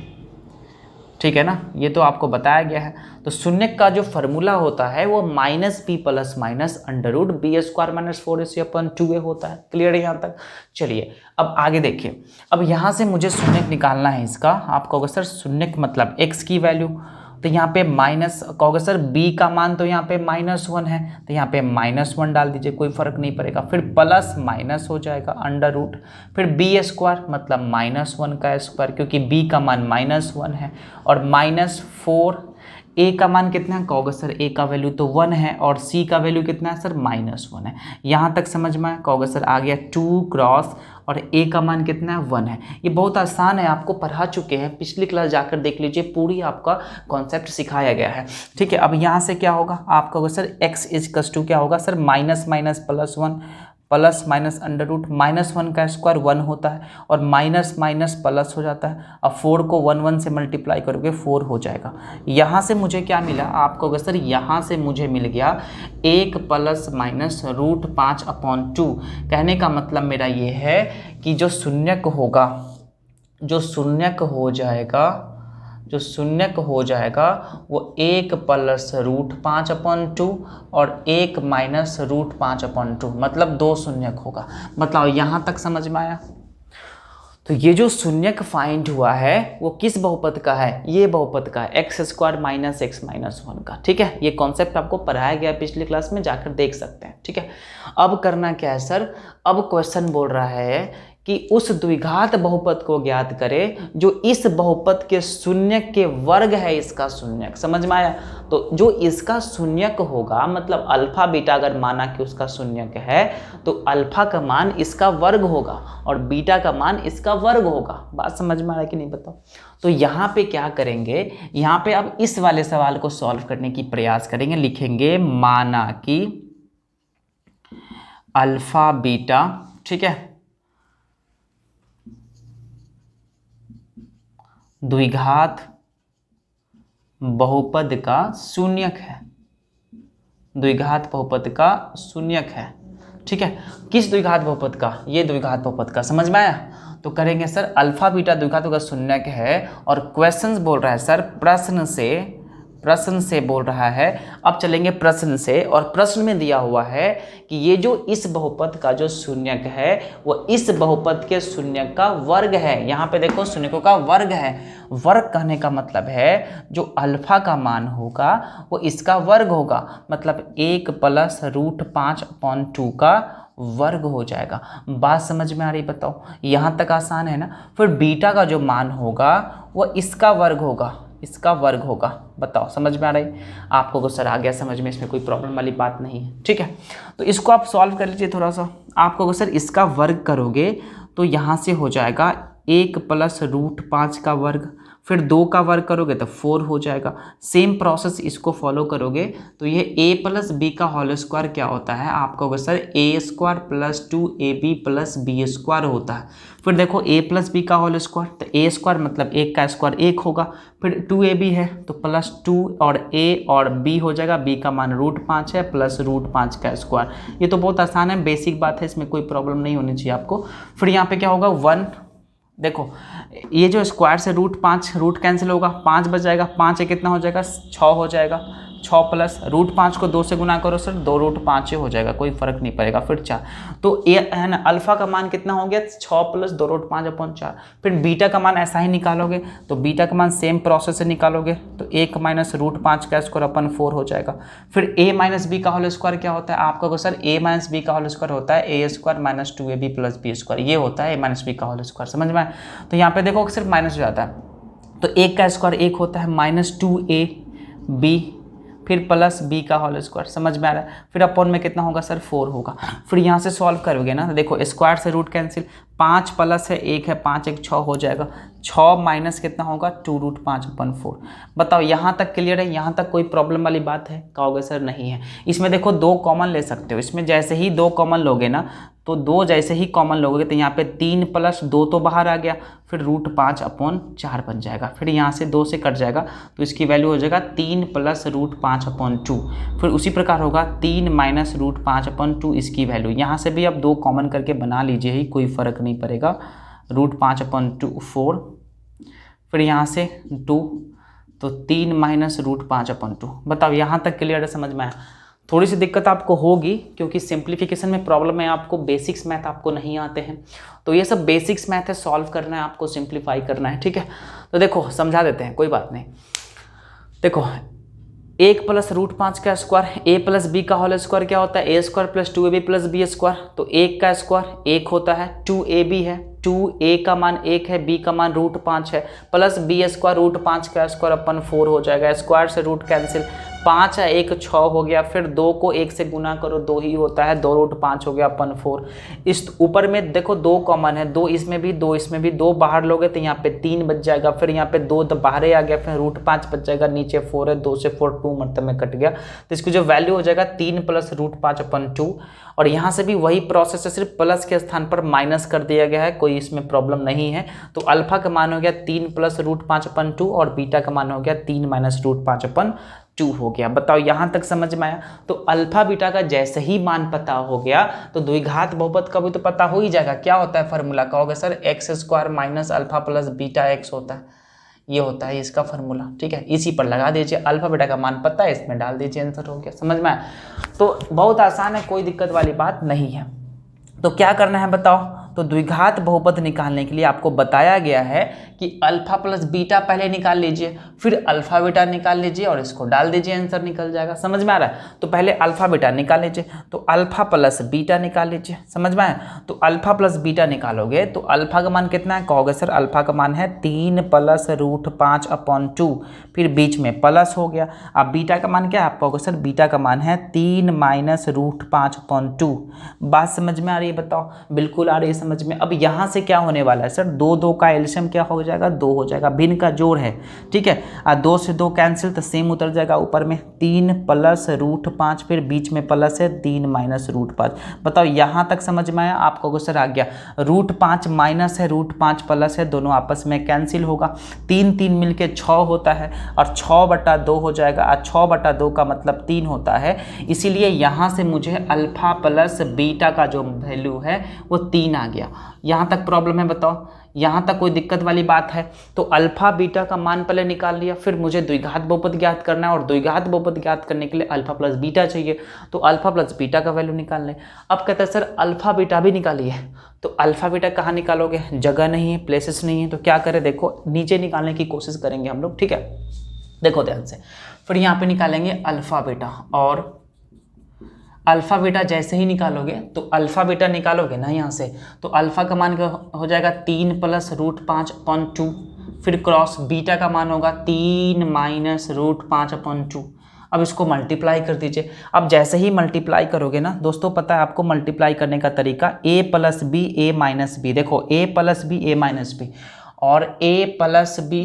ठीक है ना, ये तो आपको बताया गया है। तो शून्यक का जो फार्मूला होता है वो -b plus minus √b square minus 4ac/2 होता है। क्लियर है यहाँ तक? चलिए अब आगे देखिए। अब यहाँ से मुझे शून्यक निकालना है इसका। आप कहोगे सर शून्यक मतलब x की वैल्यू, तो यहाँ पे माइनस, कहोगे सर b का मान तो यहाँ पे -1 है, तो यहाँ पे -1 डाल दीजिए, कोई फर्क नहीं पड़ेगा। फिर प्लस माइनस हो जाएगा √, फिर b स्क्वायर मतलब -1 का स्क्वायर, क्योंकि b का मान -1 है, और -4, a का मान कितना है? कहोगे सर a का वैल्यू तो 1 है और c का वैल्यू कितना है सर? -1 है। यहाँ तक समझ में आया? कहोगे सर आ गया 2 क्रॉस और a का मान कितना है? 1 है। ये बहुत आसान है, आपको पढ़ा चुके हैं, पिछली क्लास जाकर देख लीजिए, पूरी आपका कॉन्सेप्ट सिखाया गया है। ठीक है, अब यहाँ से क्या होगा? आप कहोगे सर x = क्या होगा sir? Minus minus +1 plus minus under root, -1 का स्क्वायर 1 होता है और माइनस माइनस प्लस हो जाता है। अब 4 को 1 से मल्टीप्लाई करोगे 4 हो जाएगा। यहाँ से मुझे क्या मिला आपको अगर सर, यहाँ से मुझे मिल गया 1 + -√5/2। कहने का मतलब मेरा ये है कि जो शून्यक होगा, जो शून्यक हो जाएगा वो 1 + √5/2 और 1 - √5/2, मतलब 2 शून्यक होगा। मतलब यहाँ तक समझ में आया? तो ये जो शून्यक फाइंड हुआ है वो किस बहुपद का है? ये बहुपद का है, x² - x - 1 का। ठीक है, ये कॉन्सेप्ट आपको पढ़ाया गया पिछली क्लास में, जाकर देख सकते हैं। ठीक है, अब करना क्या है सर, अब क्वेश्चन बोल रहा है कि उस द्विघात बहुपद को ज्ञात करें जो इस बहुपद के शून्यक के वर्ग है, इसका शून्यक। समझ में आया? तो जो इसका शून्यक होगा, मतलब अल्फा बीटा अगर माना कि उसका शून्यक है, तो अल्फा का मान इसका वर्ग होगा और बीटा का मान इसका वर्ग होगा। बात समझ में आ रहा है कि नहीं बताओ? तो यहाँ पे क्या करेंगे, यहाँ पे अब इस वाले सवाल को सॉल्व करने की प्रयास करेंगे। लिखेंगे माना कि अल्फा बीटा, ठीक है, द्विघात बहुपद का शून्यक है, द्विघात बहुपद का शून्यक है। ठीक है, किस द्विघात बहुपद का? ये द्विघात बहुपद का। समझ में आया? तो करेंगे सर अल्फा बीटा द्विघातों का शून्यक है और क्वेश्चंस बोल रहा है सर, प्रश्न से बोल रहा है। अब चलेंगे प्रश्न से, और प्रश्न में दिया हुआ है कि ये जो इस बहुपद का जो शून्यक है वो इस बहुपद के शून्यक का वर्ग है। यहाँ पे देखो शून्यकों का वर्ग है। वर्ग कहने का मतलब है जो अल्फा का मान होगा वो इसका वर्ग होगा, मतलब 1 + √5/2 का वर्ग हो जाएगा। बात समझ में आ रही? बताओ, यहाँ तक आसान है ना? फिर बीटा का जो मान होगा वो इसका वर्ग होगा, इसका वर्ग होगा। बताओ समझ में आ रही? आपको सर आ गया समझ में, इसमें कोई प्रॉब्लम वाली बात नहीं है। ठीक है, तो इसको आप सॉल्व कर लीजिए थोड़ा सा। आपको सर इसका वर्ग करोगे तो यहाँ से हो जाएगा 1 + √5 का वर्ग, फिर 2 का वर्ग करोगे तो 4 हो जाएगा। सेम प्रोसेस इसको फॉलो करोगे तो ये a + b का होल स्क्वायर क्या होता है? आपको सर a² + 2ab + b² होता है। फिर देखो a + b का होल स्क्वायर, तो a² मतलब 1 का स्क्वायर 1 होगा, फिर 2ab है तो +2 और a और b हो जाएगा, b का मान √5 है + √5 का स्क्वायर। ये तो बहुत आसान है, बेसिक बात है, इसमें कोई प्रॉब्लम नहीं होनी चाहिए आपको। फिर यहाँ पे क्या होगा 1, देखो ये जो स्क्वायर से √5, रूट कैंसिल होगा, 5 बच जाएगा, 5 कितना हो जाएगा 6 हो जाएगा, 6 प्लस √5 को 2 से गुना करो सर, 2 √5 हो जाएगा, कोई फर्क नहीं पड़ेगा। फिर 4, तो ये है ना अल्फा का मान कितना हो गया 6 + 2 √5/4। फिर बीटा का मान ऐसा ही निकालोगे तो बीटा का मान सेम प्रोसेस से निकालोगे तो 1 - √5 का स्क्वायर 4 हो जाएगा। फिर a - b का होल स्क्वायर क्या होता है? आपका सर a - b का होल स्क्वायर होता है a² - 2ab + b², ये होता है a - b का होल स्क्वायर। समझ में आए? तो यहाँ पे देखो सिर्फ माइनस हो जाता है, तो 1 का स्क्वायर 1 होता है, -2ab, फिर प्लस b का होल स्क्वायर। समझ में आ रहा है? फिर अपॉन में कितना होगा सर 4 होगा। फिर यहाँ से सॉल्व करोगे ना, देखो स्क्वायर से रूट कैंसिल, 5 प्लस है 1 है, 5 1 6 हो जाएगा, 6 माइनस कितना होगा 2 √5/4। बताओ यहाँ तक क्लियर है? यहाँ तक कोई प्रॉब्लम वाली बात है? कहोगे सर नहीं है। इसमें देखो 2 कॉमन ले सकते हो, इसमें जैसे ही 2 कॉमन लोगे ना, तो 2 जैसे ही कॉमन लोगे तो यहाँ पे 3 + 2 तो बाहर आ गया, फिर √5/4 बन जाएगा। फिर यहाँ से 2 से कट जाएगा तो इसकी वैल्यू हो जाएगा 3 + √5/2। फिर उसी प्रकार होगा 3 - √5/2, इसकी वैल्यू यहाँ से भी अब 2 कॉमन करके बना लीजिए ही, कोई फ़र्क नहीं पड़ेगा। √5/2 4, फिर यहाँ से 2, तो 3 - √5/2। बताओ यहाँ तक क्लियर है? समझ में आया? थोड़ी सी दिक्कत आपको होगी क्योंकि सिंप्लीफिकेशन में प्रॉब्लम है, आपको बेसिक्स मैथ आपको नहीं आते हैं, तो ये सब बेसिक्स मैथ है, सॉल्व करना है आपको, सिंप्लीफाई करना है। ठीक है, तो देखो समझा देते हैं, कोई बात नहीं। देखो 1 + √5 का स्क्वायर, a + b का होल स्क्वायर क्या होता है? a² + 2ab + b², तो 1 का स्क्वायर 1 होता है, 2ab है, 2a का मान 1 है, b का मान √5 है, प्लस b² √5 का स्क्वायर 4 हो जाएगा, स्क्वायर से रूट कैंसिल, 5 है 1 6 हो गया, फिर 2 को 1 से गुना करो 2 ही होता है, 2 रूट 5 हो गया अपन 4। इस ऊपर में देखो 2 कॉमन है, 2 इसमें भी 2 इसमें भी, 2 बाहर लोगे तो यहाँ पे 3 बच जाएगा, फिर यहाँ पे 2 तो बाहर आ गया, फिर रूट 5 बच जाएगा, नीचे 4 है, 2 से 4 2 मतलब में कट गया, तो इसकी जो वैल्यू हो जाएगा 3 प्लस रूट 5 अपन 2। और यहाँ से भी वही प्रोसेस है, सिर्फ प्लस के स्थान पर माइनस कर दिया गया है, कोई इसमें प्रॉब्लम नहीं है। तो अल्फा का मान हो गया 3 प्लस रूट 5 अपन 2 और बीटा का मान हो गया 3 माइनस रूट 5 अपन 2 हो गया। बताओ यहाँ तक समझ में आया? तो अल्फा बीटा का जैसे ही मान पता हो गया तो द्विघात बहुपद का भी तो पता हो ही जाएगा। क्या होता है फॉर्मूला? कहोगे sir x square minus alpha plus beta x होता है, ये होता है इसका फॉर्मूला। ठीक है, इसी पर लगा दीजिए, अल्फा बीटा का मान पता है, इसमें डाल दीजिए, आंसर हो गया। समझ में आया? तो बहुत आसान है, कोई दिक्कत वाली बात नहीं है। तो क्या करना है बताओ? तो द्विघात बहुपद निकालने के लिए आपको बताया गया है कि अल्फा प्लस बीटा पहले निकाल लीजिए, फिर अल्फा बीटा निकाल लीजिए और इसको डाल दीजिए, आंसर निकल जाएगा। समझ में आ रहा है? तो पहले अल्फा बीटा निकाल लीजिए, तो अल्फा प्लस बीटा निकाल लीजिए। समझ में आया? तो अल्फा प्लस बीटा निकालोगे तो अल्फा का मान कितना है? कहोगे सर अल्फा का मान है 3 प्लस रूट 5 अपॉन 2, फिर बीच में प्लस हो गया। अब बीटा का मान क्या है? आप कहोगे सर बीटा का मान है 3 माइनस रूट 5 अपॉन 2। बात समझ में आ रही है? बताओ, बिल्कुल आ रही है समझ में। अब यहाँ से क्या होने वाला है सर? 2 2 का एलसीएम क्या हो जाएगा? 2 हो जाएगा, भिन्न का जोड़ है। ठीक है, 2 से 2 कैंसिल तो सेम उतर जाएगा ऊपर में, 3 प्लस रूट 5, फिर बीच में प्लस है 3 माइनस रूट 5। बताओ यहाँ तक समझ में आया? आप कहोगे सर आ गया। रूट 5 माइनस है, रूट 5 प्लस है, दोनों आपस में कैंसिल होगा, 3 3 मिलके 6 होता है और 6/2 हो जाएगा, और 6/2 का मतलब 3 होता है। इसीलिए यहाँ से मुझे अल्फा प्लस बीटा का जो वैल्यू है वो 3 आ गया। यहाँ तक प्रॉब्लम है? बताओ, यहाँ तक कोई दिक्कत वाली बात है? तो अल्फा बीटा का मान पहले निकाल लिया, फिर मुझे द्विघात बहुपद ज्ञात करना है और द्विघात बहुपद ज्ञात करने के लिए अल्फा प्लस बीटा चाहिए, तो अल्फा प्लस बीटा का वैल्यू निकाल लें। अब कहते हैं सर अल्फा बीटा भी निकालिए, तो अल्फा बीटा कहाँ निकालोगे? जगह नहीं है, प्लेसेस नहीं है, तो क्या करें? देखो नीचे निकालने की कोशिश करेंगे हम लोग। ठीक है, देखो ध्यान से, फिर यहाँ पे निकालेंगे अल्फा बीटा, और अल्फा बीटा जैसे ही निकालोगे तो अल्फा बीटा निकालोगे ना यहाँ से, तो अल्फा का मान हो जाएगा 3 प्लस रूट 5 अपॉन 2, फिर क्रॉस बीटा का मान होगा 3 माइनस रूट 5 अपॉन 2। अब इसको मल्टीप्लाई कर दीजिए। अब जैसे ही मल्टीप्लाई करोगे ना दोस्तों, पता है आपको मल्टीप्लाई करने का तरीका, a plus B A minus B. देखो a plus B A minus B और a प्लस बी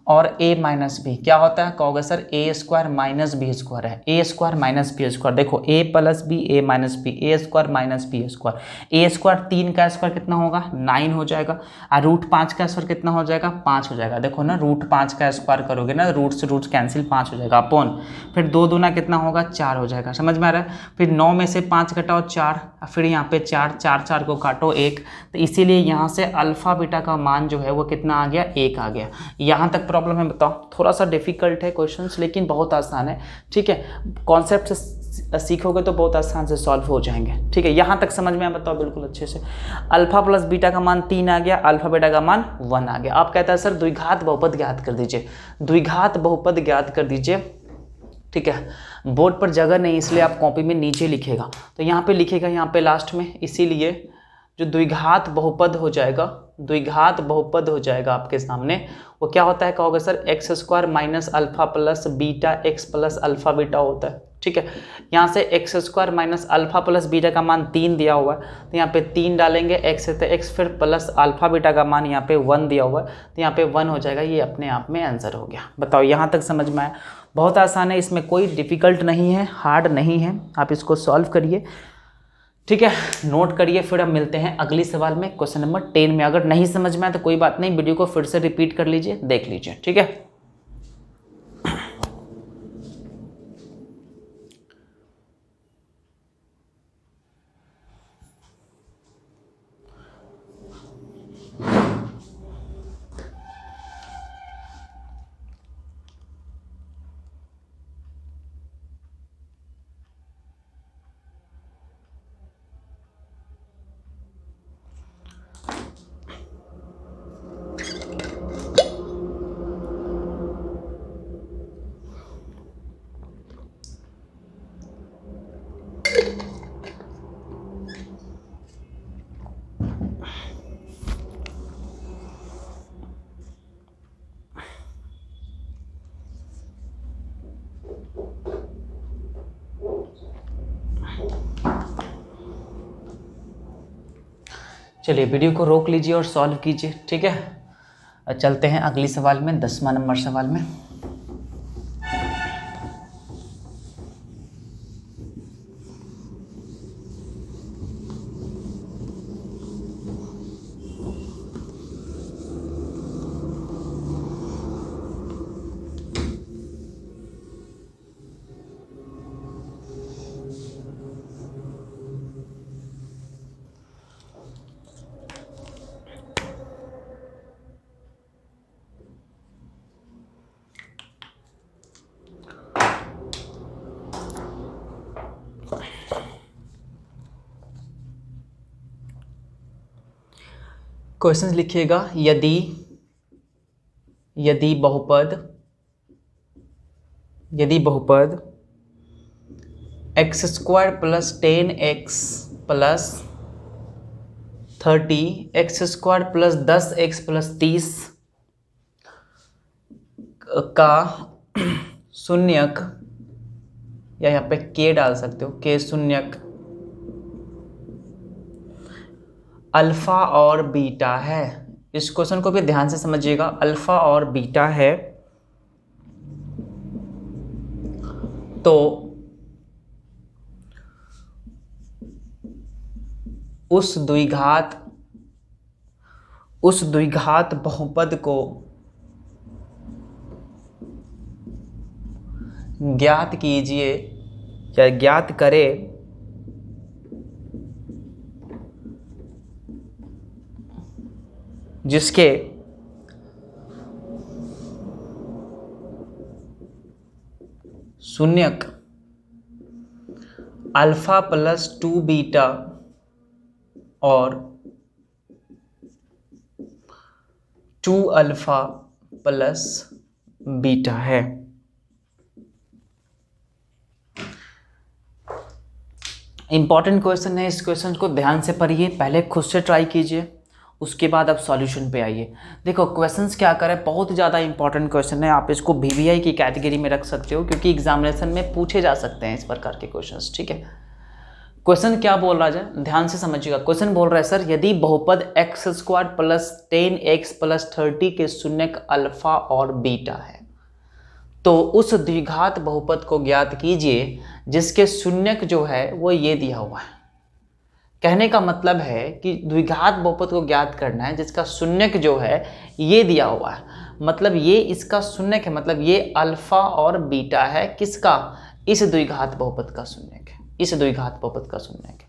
और a माइनस बी क्या होता है? कहोगे sir A square minus B square है, A square minus B square. देखो a plus B A minus B, A square minus B square, A square 3 का square कितना होगा? 9 हो जाएगा, और रूट 5 का स्क्वायर कितना हो जाएगा? 5 हो जाएगा। देखो ना, रूट 5 का स्क्वायर करोगे ना, रूट से रूट कैंसिल, 5 हो जाएगा अपॉन, फिर 2 दूना कितना होगा? 4 हो जाएगा। समझ में आ रहा है? फिर 9 में से 5 घटाओ 4, फिर यहाँ पे 4 4 4 को काटो 1, तो इसीलिए यहाँ से अल्फा बीटा का मान जो है वो कितना आ गया? 1 आ गया। यहाँ तक प्रॉब्लम है? बताओ, थोड़ा सा डिफिकल्ट है क्वेश्चंस, लेकिन बहुत आसान है। ठीक है, कॉन्सेप्ट से सीखोगे तो बहुत आसान से सॉल्व हो जाएंगे। ठीक है, यहाँ तक समझ में आया? बताओ बिल्कुल अच्छे से। अल्फा प्लस बीटा का मान 3 आ गया, अल्फा बीटा का मान 1 आ गया। आप कहता है सर द्विघात बहुपद ज्ञात कर दीजिए, द्विघात बहुपद ज्ञात कर दीजिए। ठीक है, बोर्ड पर जगह नहीं इसलिए आप कॉपी में नीचे लिखेगा, तो यहाँ पे लिखेगा यहाँ पे लास्ट में, इसीलिए जो द्विघात बहुपद हो जाएगा, द्विघात बहुपद हो जाएगा आपके सामने, वो क्या होता है? कहोगे sir x square minus alpha plus beta x plus alpha beta होता है। ठीक है, यहाँ से x square minus alpha plus beta का मान 3 दिया हुआ है, तो यहाँ पे 3 डालेंगे, एक्स है तो एक्स, फिर प्लस अल्फा बीटा का मान यहाँ पे 1 दिया हुआ है, तो यहाँ पे 1 हो जाएगा। ये अपने आप में आंसर हो गया। बताओ यहाँ तक समझ में आया? बहुत आसान है, इसमें कोई डिफिकल्ट नहीं है, हार्ड नहीं है, आप इसको सॉल्व करिए। ठीक है, नोट करिए, फिर हम मिलते हैं अगली सवाल में, क्वेश्चन नंबर 10 में। अगर नहीं समझ में आया तो कोई बात नहीं, वीडियो को फिर से रिपीट कर लीजिए, देख लीजिए। ठीक है, चलिए वीडियो को रोक लीजिए और सॉल्व कीजिए, ठीक है। चलते हैं अगली सवाल में, 10वां नंबर सवाल में। क्वेश्चन लिखिएगा, यदि बहुपद x² plus 10x plus 30, x² plus 10x plus 30 का शून्यक, या यहाँ पे k डाल सकते हो, k शून्यक अल्फा और बीटा है। इस क्वेश्चन को भी ध्यान से समझिएगा, अल्फा और बीटा है तो उस द्विघात बहुपद को ज्ञात कीजिए या ज्ञात करें जिसके शून्यक अल्फा प्लस 2 बीटा और 2 अल्फा प्लस बीटा है। इंपॉर्टेंट क्वेश्चन है, इस क्वेश्चन को ध्यान से पढ़िए, पहले खुद से ट्राई कीजिए, उसके बाद आप सॉल्यूशन पे आइए। देखो क्वेश्चंस क्या करें, बहुत ज़्यादा इंपॉर्टेंट क्वेश्चन है, आप इसको VVI की कैटेगरी में रख सकते हो क्योंकि एग्जामिनेशन में पूछे जा सकते हैं इस प्रकार के क्वेश्चंस, ठीक है। क्वेश्चन क्या बोल रहा है, ध्यान से समझिएगा। क्वेश्चन बोल रहा है सर, यदि बहुपद x² प्लस 10x प्लस 30 के शून्यक अल्फा और बीटा है तो उस द्विघात बहुपद को ज्ञात कीजिए जिसके शून्यक जो है वो ये दिया हुआ है। कहने का मतलब है कि द्विघात बहुपद को ज्ञात करना है जिसका शून्यक जो है ये दिया हुआ है, मतलब ये इसका शून्यक है, मतलब ये अल्फा और बीटा है किसका, इस द्विघात बहुपद का शून्यक है, इस द्विघात बहुपद का शून्यक है,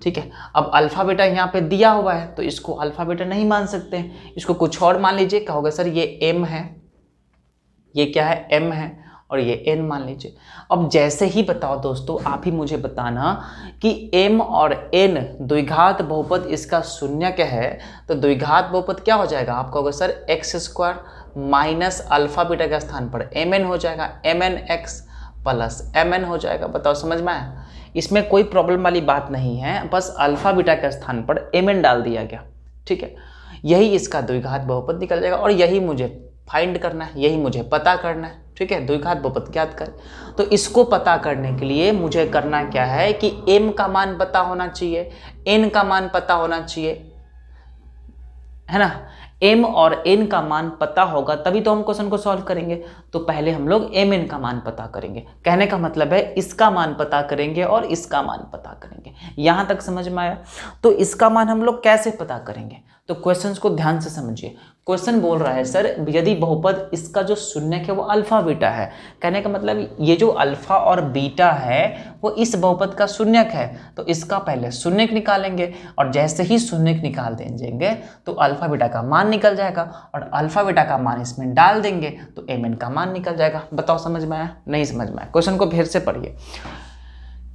ठीक है। अब अल्फा बीटा यहाँ पे दिया हुआ है तो इसको अल्फा बीटा नहीं मान सकते, इसको कुछ और मान लीजिए। कहोगे सर ये m है, ये क्या है, m है, और ये n मान लीजिए। अब जैसे ही बताओ दोस्तों, आप ही मुझे बताना कि m और n द्विघात बहुपद इसका शून्यक है तो द्विघात बहुपद क्या हो जाएगा। आप कहोगे sir x² minus alpha beta के स्थान पर mn हो जाएगा, mnx प्लस mn हो जाएगा। बताओ समझ में आया, इसमें कोई प्रॉब्लम वाली बात नहीं है, बस अल्फा बीटा के स्थान पर mn डाल दिया गया, ठीक है। यही इसका द्विघात बहुपद निकल जाएगा और यही मुझे फाइंड करना है, यही मुझे पता करना है, ठीक है। द्विघात बहुपद ज्ञात करें तो इसको पता करने के लिए मुझे करना क्या है कि m का मान पता होना चाहिए, n का मान पता होना चाहिए, है ना। m और n का मान पता होगा तभी तो हम क्वेश्चन को सॉल्व करेंगे। तो पहले हम लोग mn का मान पता करेंगे, कहने का मतलब है इसका मान पता करेंगे और इसका मान पता करेंगे। यहां तक समझ में आया। तो इसका मान हम लोग कैसे पता करेंगे, तो क्वेश्चंस को ध्यान से समझिए। क्वेश्चन बोल रहा है सर, यदि बहुपद इसका जो शून्यक है वो अल्फा बीटा है, कहने का मतलब ये जो अल्फा और बीटा है वो इस बहुपद का शून्यक है, तो इसका पहले शून्यक निकालेंगे और जैसे ही शून्यक निकाल देंगे तो अल्फा बीटा का मान निकल जाएगा और अल्फा बीटा का मान इसमें डाल देंगे तो mn का मान निकल जाएगा। बताओ समझ में आया, नहीं समझ में आया। क्वेश्चन को फिर से पढ़िए।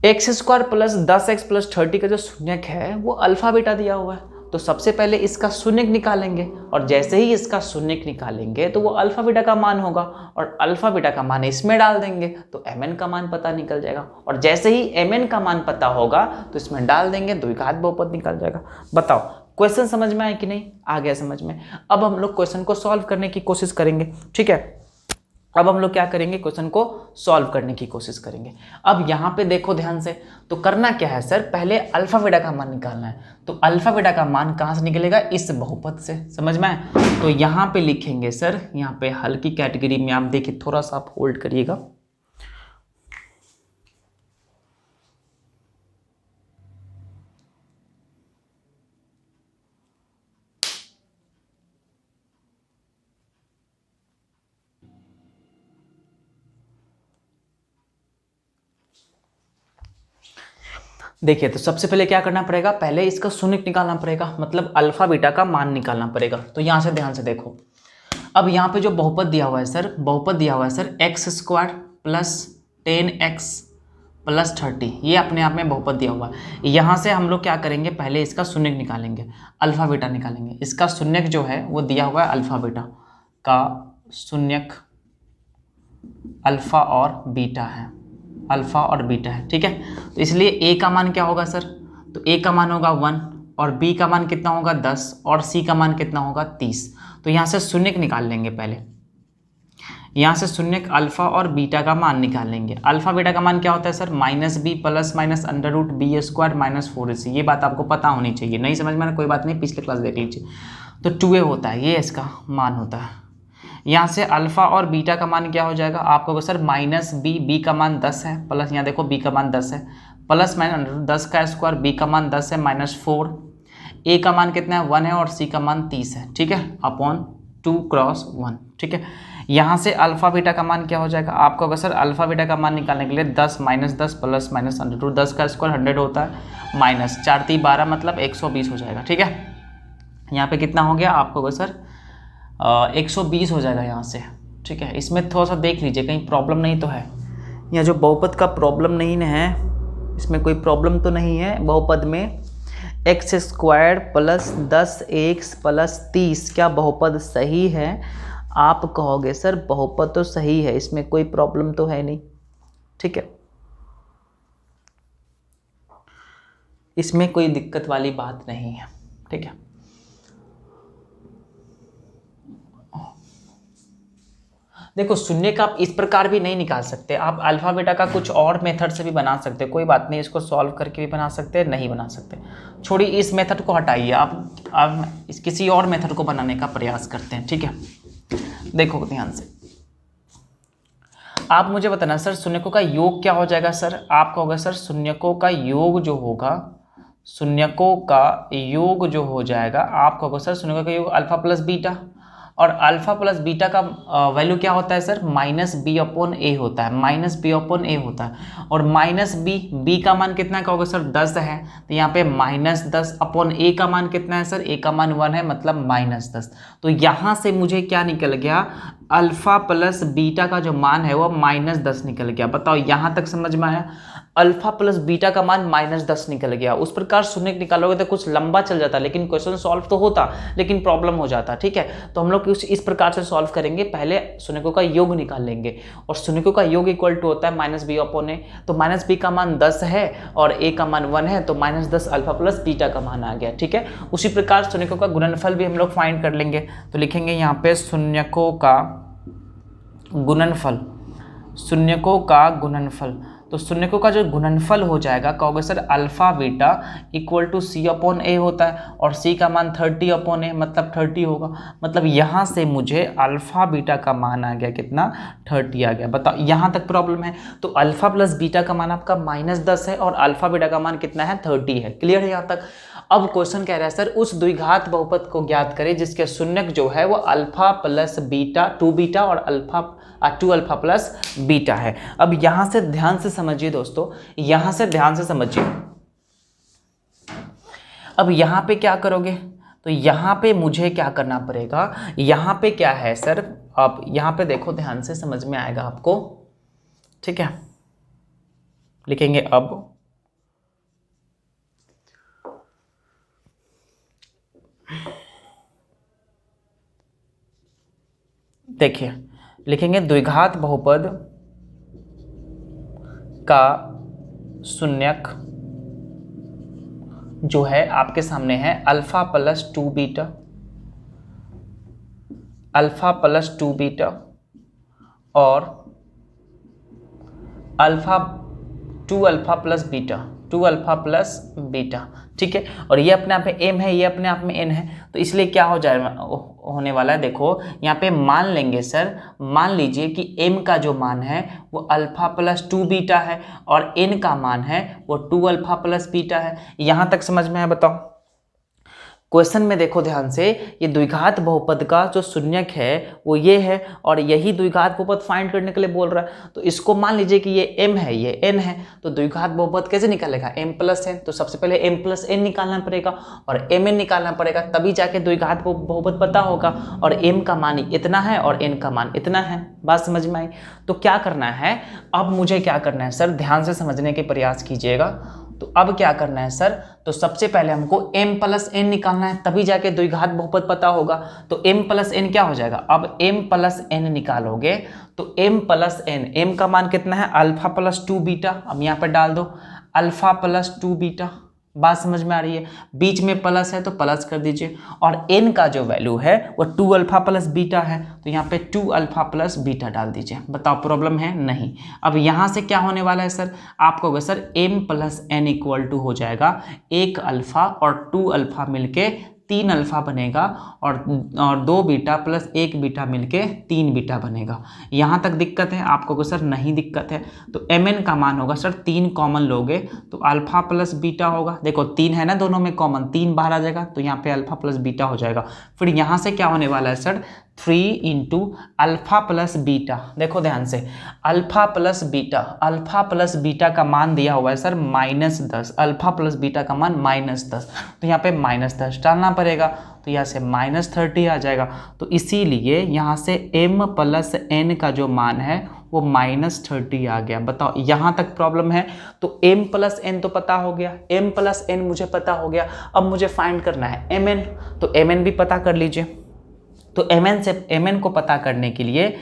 x² प्लस 10x प्लस 30 का जो शून्यक है वो अल्फा बीटा दिया हुआ है, तो सबसे पहले इसका शून्यक निकालेंगे और जैसे ही इसका शून्यक निकालेंगे तो वो अल्फा बीटा का मान होगा और अल्फा बीटा का मान इसमें डाल देंगे तो mn का मान पता निकल जाएगा और जैसे ही mn का मान पता होगा तो इसमें डाल देंगे, द्विघात बहुपद निकल जाएगा। बताओ क्वेश्चन समझ में आया कि नहीं, आ गया समझ में। अब हम लोग क्वेश्चन को सॉल्व करने की कोशिश करेंगे, ठीक है। अब हम लोग क्या करेंगे, क्वेश्चन को सॉल्व करने की कोशिश करेंगे। अब यहाँ पे देखो ध्यान से, तो करना क्या है सर, पहले अल्फा बीटा का मान निकालना है। तो अल्फा बीटा का मान कहाँ से निकलेगा, इस बहुपद से, समझ में आए। तो यहाँ पे लिखेंगे सर, यहाँ पे हल की कैटेगरी में आप देखिए, थोड़ा सा आप होल्ड करिएगा। देखिए, तो सबसे पहले क्या करना पड़ेगा, पहले इसका शून्य निकालना पड़ेगा, मतलब अल्फा बीटा का मान निकालना पड़ेगा। तो यहाँ से ध्यान से देखो, अब यहाँ पे जो बहुपद दिया हुआ है सर, बहुपद दिया हुआ है sir x² plus 10x plus 30, ये अपने आप में बहुपद दिया हुआ है। यहाँ से हम लोग क्या करेंगे, पहले इसका शून्य निकालेंगे, अल्फा बीटा निकालेंगे। इसका शून्यक जो है वो दिया हुआ है, अल्फा बीटा का शून्यक अल्फा और बीटा है, अल्फा और बीटा है, ठीक है। तो इसलिए a का मान क्या होगा सर, तो a का मान होगा 1 और b का मान कितना होगा 10 और c का मान कितना होगा 30। तो यहाँ से शून्यक निकाल लेंगे, पहले यहाँ से शून्यक अल्फा और बीटा का मान निकाल लेंगे। अल्फा बीटा का मान क्या होता है sir, -b plus minus under root b² minus 4ac। ये बात आपको पता होनी चाहिए, नहीं समझ में कोई बात नहीं, पिछले क्लास देख लीजिए। तो 2a होता है, ये इसका मान होता है। यहाँ से अल्फा और बीटा का मान क्या हो जाएगा, आपको सर -b का मान 10 है, प्लस यहाँ देखो b का मान 10 है, प्लस माइनस 10 का स्क्वायर, b का मान 10 है -4, a का मान कितना है 1 है और c का मान 30 है, ठीक है, अपॉन 2 क्रॉस 1, ठीक है। यहाँ से अल्फा बीटा का मान क्या हो जाएगा, आपको अगर सर अल्फा बीटा का मान निकालने के लिए 10 -10 प्लस माइनस अंडर रूट 10 का स्क्वायर 100 होता है, माइनस 4 3 12 मतलब 120 हो जाएगा, ठीक है। यहाँ पे कितना हो गया आपको अगर सर 120 हो जाएगा यहाँ से, ठीक है। इसमें थोड़ा सा देख लीजिए कहीं प्रॉब्लम नहीं तो है, यहाँ जो बहुपद का प्रॉब्लम नहीं है, इसमें कोई प्रॉब्लम तो नहीं है। बहुपद में x² प्लस 10x प्लस 30 क्या बहुपद सही है, आप कहोगे सर बहुपद तो सही है, इसमें कोई प्रॉब्लम तो है नहीं, ठीक है, इसमें कोई दिक्कत वाली बात नहीं है, ठीक है। देखो, शून्य का आप इस प्रकार भी नहीं निकाल सकते, आप अल्फा बीटा का कुछ और मेथड से भी बना सकते हैं, कोई बात नहीं, इसको सॉल्व करके भी बना सकते हैं, नहीं बना सकते, छोड़िए इस मेथड को हटाइए, आप इस किसी और मेथड को बनाने का प्रयास करते हैं, ठीक है। देखो ध्यान से, आप मुझे बताना सर शून्यकों का योग क्या हो जाएगा सर, आपका होगा सर शून्यकों का योग जो होगा, शून्यकों का योग जो हो जाएगा आपका होगा सर शून्यकों का योग अल्फा प्लस बीटा, और अल्फा प्लस बीटा का वैल्यू क्या होता है सर, -b/a होता है, -b/a होता है, और -b का मान कितना का होगा सर 10 है, तो यहाँ पे -10/a का मान कितना है सर, a का मान 1 है, मतलब -10। तो यहाँ से मुझे क्या निकल गया, अल्फा प्लस बीटा का जो मान है वो -10 निकल गया। बताओ यहाँ तक समझ में आया, अल्फा प्लस बीटा का मान -10 निकल गया। उस प्रकार शून्य निकालोगे तो कुछ लंबा चल जाता, लेकिन क्वेश्चन सॉल्व तो होता लेकिन प्रॉब्लम हो जाता, ठीक है। तो हम लोग इस प्रकार से सॉल्व करेंगे, पहले शून्यकों का योग निकाल लेंगे, और शून्यकों का योग इक्वल टू होता है -b/a, तो -b का मान 10 है और a का मान 1 है, तो -10 अल्फा प्लस बीटा का मान आ गया, ठीक है। उसी प्रकार शून्यकों का गुणनफल भी हम लोग फाइंड कर लेंगे, तो लिखेंगे यहाँ पे शून्यकों का गुणनफल, शून्यकों का गुणनफल, तो शून्यकों का जो गुणनफल हो जाएगा कहोगे sir alpha beta equal to c/a होता है, और c का मान 30/a मतलब 30 होगा, मतलब यहाँ से मुझे अल्फा बीटा का मान आ गया कितना, 30 आ गया। बताओ यहाँ तक प्रॉब्लम है, तो अल्फा प्लस बीटा का मान आपका -10 है और अल्फा बीटा का मान कितना है 30 है, क्लियर है यहाँ तक। अब क्वेश्चन कह रहा है सर उस द्विघात बहुपद को ज्ञात करें जिसके शून्यक जो है वो अल्फा प्लस बीटा 2 बीटा और 2 अल्फा प्लस बीटा है। अब यहां से ध्यान से समझिए दोस्तों, यहां से ध्यान से समझिए, अब यहां पे क्या करोगे, तो यहां पे मुझे क्या करना पड़ेगा, यहां पे क्या है सर, अब यहां पे देखो ध्यान से समझ में आएगा आपको, ठीक है। लिखेंगे अब देखिए, लिखेंगे द्विघात बहुपद का शून्यक जो है आपके सामने है alpha plus 2 beta, alpha plus 2 beta और alpha 2 alpha plus beta, 2 alpha plus beta, ठीक है। और ये अपने आप में m है, ये अपने आप में n है, तो इसलिए क्या हो जाएगा, होने वाला है, देखो यहाँ पे मान लेंगे सर, मान लीजिए कि m का जो मान है वो अल्फा प्लस 2 बीटा है और n का मान है वो 2 अल्फा प्लस बीटा है। यहाँ तक समझ में है? बताओ। क्वेश्चन में देखो ध्यान से, ये द्विघात बहुपद का जो शून्यक है वो ये है और यही द्विघात बहुपद फाइंड करने के लिए बोल रहा है। तो इसको मान लीजिए कि ये m है, ये n है, तो द्विघात बहुपद कैसे निकालेगा, m प्लस n। तो सबसे पहले m प्लस n निकालना पड़ेगा और mn निकालना पड़ेगा, तभी जाके द्विघात बहुपद पता होगा। और m का मान इतना है और n का मान इतना है। बात समझ में आई? तो क्या करना है, अब मुझे क्या करना है सर, ध्यान से समझने के प्रयास कीजिएगा। तो अब क्या करना है सर, तो सबसे पहले हमको m प्लस n निकालना है, तभी जाके द्विघात बहुपद पता होगा। तो m प्लस n क्या हो जाएगा, अब m प्लस n निकालोगे तो m प्लस n, m का मान कितना है, अल्फा प्लस 2 बीटा। अब यहाँ पर डाल दो अल्फा प्लस 2 बीटा। बात समझ में आ रही है? बीच में प्लस है तो प्लस कर दीजिए, और n का जो वैल्यू है वो 2 अल्फा प्लस बीटा है, तो यहाँ पे 2 अल्फा प्लस बीटा डाल दीजिए। बताओ प्रॉब्लम है? नहीं। अब यहाँ से क्या होने वाला है सर, आपको होगा sir m plus n equal to हो जाएगा 1 अल्फा और 2 अल्फा मिलके 3 अल्फा बनेगा और 2 बीटा प्लस 1 बीटा मिलके 3 बीटा बनेगा। यहाँ तक दिक्कत है? आपको सर नहीं दिक्कत है। तो mn का मान होगा सर, 3 कॉमन लोगे तो अल्फा प्लस बीटा होगा। देखो 3 है ना दोनों में कॉमन, 3 बाहर आ जाएगा तो यहाँ पे अल्फा प्लस बीटा हो जाएगा। फिर यहाँ से क्या होने वाला है sir, 3 into alpha plus beta. देखो ध्यान से, alpha plus beta, alpha plus beta का मान दिया हुआ है सर -10, अल्फा प्लस बीटा का मान -10, तो यहाँ पे -10 डालना पड़ेगा, तो यहाँ से -30 आ जाएगा। तो इसीलिए यहाँ से m प्लस n का जो मान है वो -30 आ गया। बताओ यहाँ तक प्रॉब्लम है? तो m प्लस n तो पता हो गया, m प्लस n मुझे पता हो गया। अब मुझे फाइंड करना है mn, तो mn भी पता कर लीजिए। तो mn को पता करने के लिए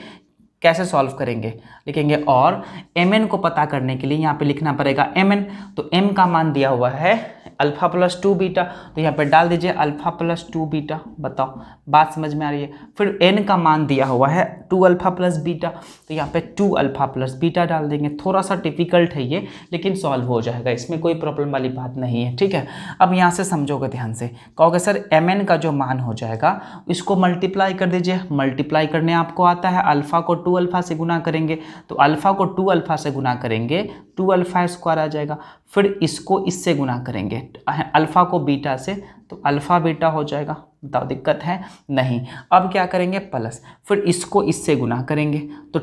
कैसे सॉल्व करेंगे, लिखेंगे और mn को पता करने के लिए यहाँ पे लिखना पड़ेगा mn। तो m का मान दिया हुआ है अल्फा प्लस 2 बीटा, तो यहाँ पे डाल दीजिए अल्फा प्लस 2 बीटा। बताओ बात समझ में आ रही है? फिर n का मान दिया हुआ है 2 अल्फा प्लस बीटा, तो यहाँ पे 2 अल्फा प्लस बीटा डाल देंगे। थोड़ा सा डिफिकल्ट है ये, लेकिन सॉल्व हो जाएगा, इसमें कोई प्रॉब्लम वाली बात नहीं है, ठीक है। अब यहाँ से समझोगे ध्यान से, कहोगे सर mn का जो मान हो जाएगा इसको मल्टीप्लाई कर दीजिए। मल्टीप्लाई करने आपको आता है, अल्फा को 2 अल्फा से गुना करेंगे तो अल्फा को 2 अल्फा से गुना करेंगे 2 अल्फा स्क्वायर आ जाएगा। फिर इसको इससे गुना करेंगे अल्फा को बीटा से, तो अल्फा बीटा हो जाएगा। बताओ दिक्कत है? नहीं। अब क्या करेंगे, प्लस, फिर इसको इससे गुना करेंगे तो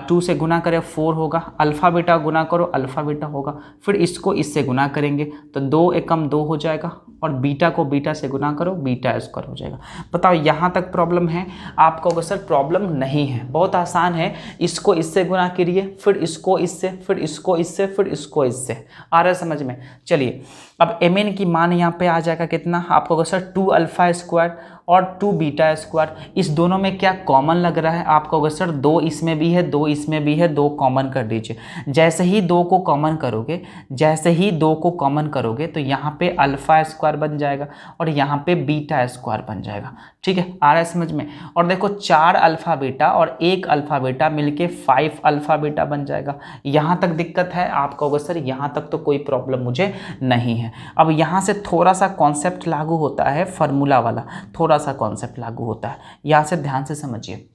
2 से गुना करें 4 होगा, अल्फा बीटा गुना करो अल्फा बीटा होगा। फिर इसको इससे गुना करेंगे तो 2 एकम 2 हो जाएगा, और बीटा को बीटा से गुना करो बीटा स्क्वायर हो जाएगा। बताओ यहाँ तक प्रॉब्लम है? आप कहोगे सर प्रॉब्लम नहीं है, बहुत आसान है। इसको इससे गुना करिए, फिर इसको इससे, फिर इसको इससे, फिर इसको इससे। आ रहा है समझ में? चलिए अब mn की मान यहाँ पे आ जाएगा कितना, आपको कहोगे सर 2 अल्फा स्क्वायर और 2 बीटा स्क्वायर। इस दोनों में क्या कॉमन लग रहा है? आप कहोगे सर 2 इसमें भी है 2 इसमें भी है, 2 कॉमन कर दीजिए। जैसे ही 2 को कॉमन करोगे, जैसे ही 2 को कॉमन करोगे तो यहाँ पे अल्फा स्क्वायर बन जाएगा और यहाँ पे बीटा स्क्वायर बन जाएगा, ठीक है। आ रहा है समझ में? और देखो 4 अल्फा बीटा और 1 अल्फा बीटा मिलके 5 अल्फा बीटा बन जाएगा। यहाँ तक दिक्कत है? आप कहोगे सर यहाँ तक तो कोई प्रॉब्लम मुझे नहीं है। अब यहाँ से थोड़ा सा कॉन्सेप्ट लागू होता है, फार्मूला वाला थोड़ा सा कॉन्सेप्ट लागू होता है, यहाँ से ध्यान से समझिए।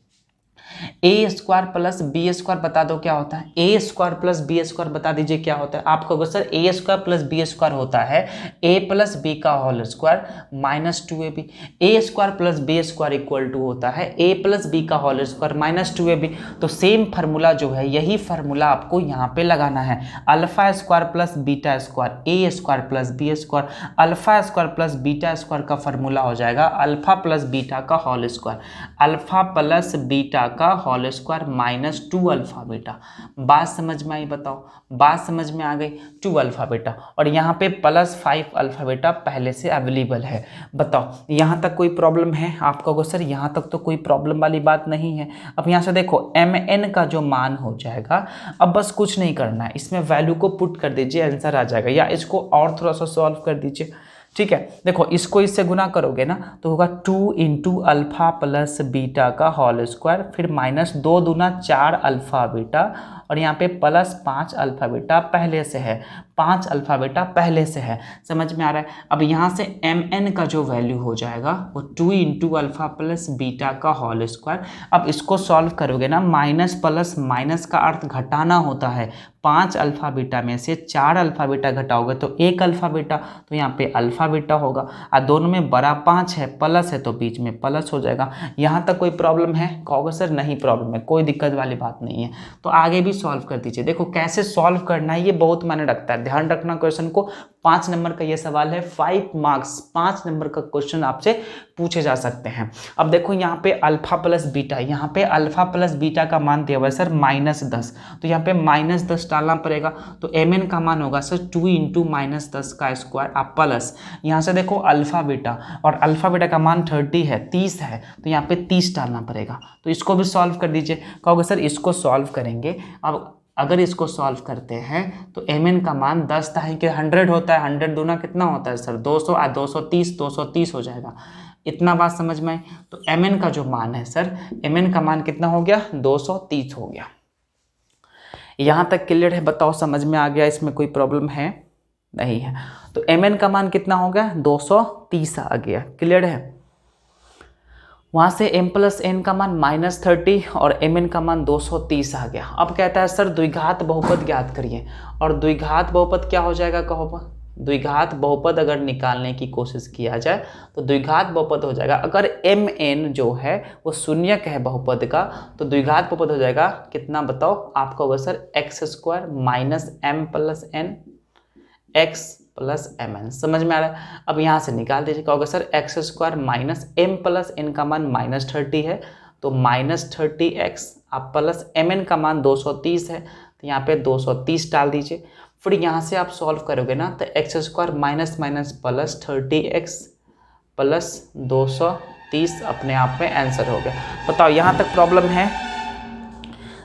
A square plus B square बता दो क्या होता है, A square plus B square बता दीजिए क्या होता है। आप कहोगे sir A square plus B square होता है ए प्लस बी का whole square minus 2ab। A square plus B square equal to होता है ए प्लस बी का होल स्क्वायर माइनस 2ab। तो सेम फार्मूला जो है, यही फार्मूला आपको यहाँ पे लगाना है। Alpha square plus beta square, A square plus B square, alpha square plus beta square का फार्मूला हो जाएगा अल्फा प्लस बीटा का whole square, alpha plus beta का whole square minus 2 alpha beta. बात समझ में आई? बताओ बात समझ में आ गई? 2 अल्फा बीटा और यहाँ पे प्लस 5 अल्फा बीटा पहले से अवेलेबल है। बताओ यहाँ तक कोई प्रॉब्लम है? आप कहोगे सर यहाँ तक तो कोई प्रॉब्लम वाली बात नहीं है। अब यहाँ से देखो mn का जो मान हो जाएगा, अब बस कुछ नहीं करना है, इसमें वैल्यू को पुट कर दीजिए, आंसर आ जाएगा। या इसको और थोड़ा सा सॉल्व कर दीजिए, ठीक है। देखो इसको इससे गुना करोगे ना तो होगा 2 इंटू अल्फा प्लस बीटा का होल स्क्वायर, फिर माइनस 2 दूना 4 अल्फा बीटा, और यहाँ पे प्लस 5 अल्फा बीटा पहले से है, 5 अल्फा बीटा पहले से है। समझ में आ रहा है। अब यहाँ से एम एन का जो वैल्यू हो जाएगा वो 2 इंटू अल्फा प्लस बीटा का होल स्क्वायर। अब इसको सॉल्व करोगे ना, माइनस प्लस माइनस का अर्थ घटाना होता है। 5 अल्फा बीटा में से 4 अल्फा बीटा घटाओगे तो 1 अल्फा बीटा, तो यहाँ पे अल्फा बीटा होगा। और दोनों में बड़ा 5 है, प्लस है तो बीच में प्लस हो जाएगा। यहाँ तक कोई प्रॉब्लम है? कहोगे सर नहीं प्रॉब्लम है, कोई दिक्कत वाली बात नहीं है। तो आगे भी सॉल्व कर दीजिए। देखो कैसे सॉल्व करना है ये बहुत मायने रखता है, ध्यान रखना। क्वेश्चन को 5 नंबर का ये सवाल है, 5 मार्क्स, 5 नंबर का क्वेश्चन आपसे पूछे जा सकते हैं। अब देखो यहाँ पे अल्फा प्लस बीटा, यहाँ पे अल्फा प्लस बीटा का मान दिया हुआ है सर -10, तो यहाँ पे -10 डालना पड़ेगा। तो एम एन का मान होगा सर 2 इंटू -10 का स्क्वायर आप प्लस, यहाँ से देखो अल्फा बीटा, और अल्फा बीटा का मान 30 है, 30 है, तो यहाँ पे 30 डालना पड़ेगा। तो इसको भी सॉल्व कर दीजिए। कहोगे सर इसको सॉल्व करेंगे, अब अगर इसको सॉल्व करते हैं तो एम एन का मान 10 था कि 100 होता है, 100 दूना कितना होता है सर 200, 230 हो जाएगा। इतना बात समझ में आई। तो एम एन का जो मान है सर, एम एन का मान कितना हो गया? 230 हो गया। यहाँ तक क्लियर है? बताओ समझ में आ गया? इसमें कोई प्रॉब्लम है? नहीं है। तो एम एन का मान कितना हो गया? 230 आ गया। क्लियर है? वहाँ से m प्लस एन का मान -30 और एम एन का मान 230 आ गया। अब कहता है सर द्विघात बहुपद ज्ञात करिए, और द्विघात बहुपद क्या हो जाएगा? कहो द्विघात बहुपद अगर निकालने की कोशिश किया जाए तो द्विघात बहुपद हो जाएगा, अगर एम एन जो है वो शून्यक है बहुपद का, तो द्विघात बहुपद हो जाएगा कितना बताओ? आपका होगा sir x² minus M plus N X plus M N. समझ में आ रहा है? अब यहाँ से निकाल दीजिए। कहोगे sir x² minus M plus N का मान -30 है, तो -30x आप प्लस एम एन का मान 230 है, तो यहाँ पे 230 डाल दीजिए। फिर यहाँ से आप सॉल्व करोगे ना तो x² minus minus plus 30x plus 230 अपने आप में आंसर हो गया। बताओ यहाँ तक प्रॉब्लम है?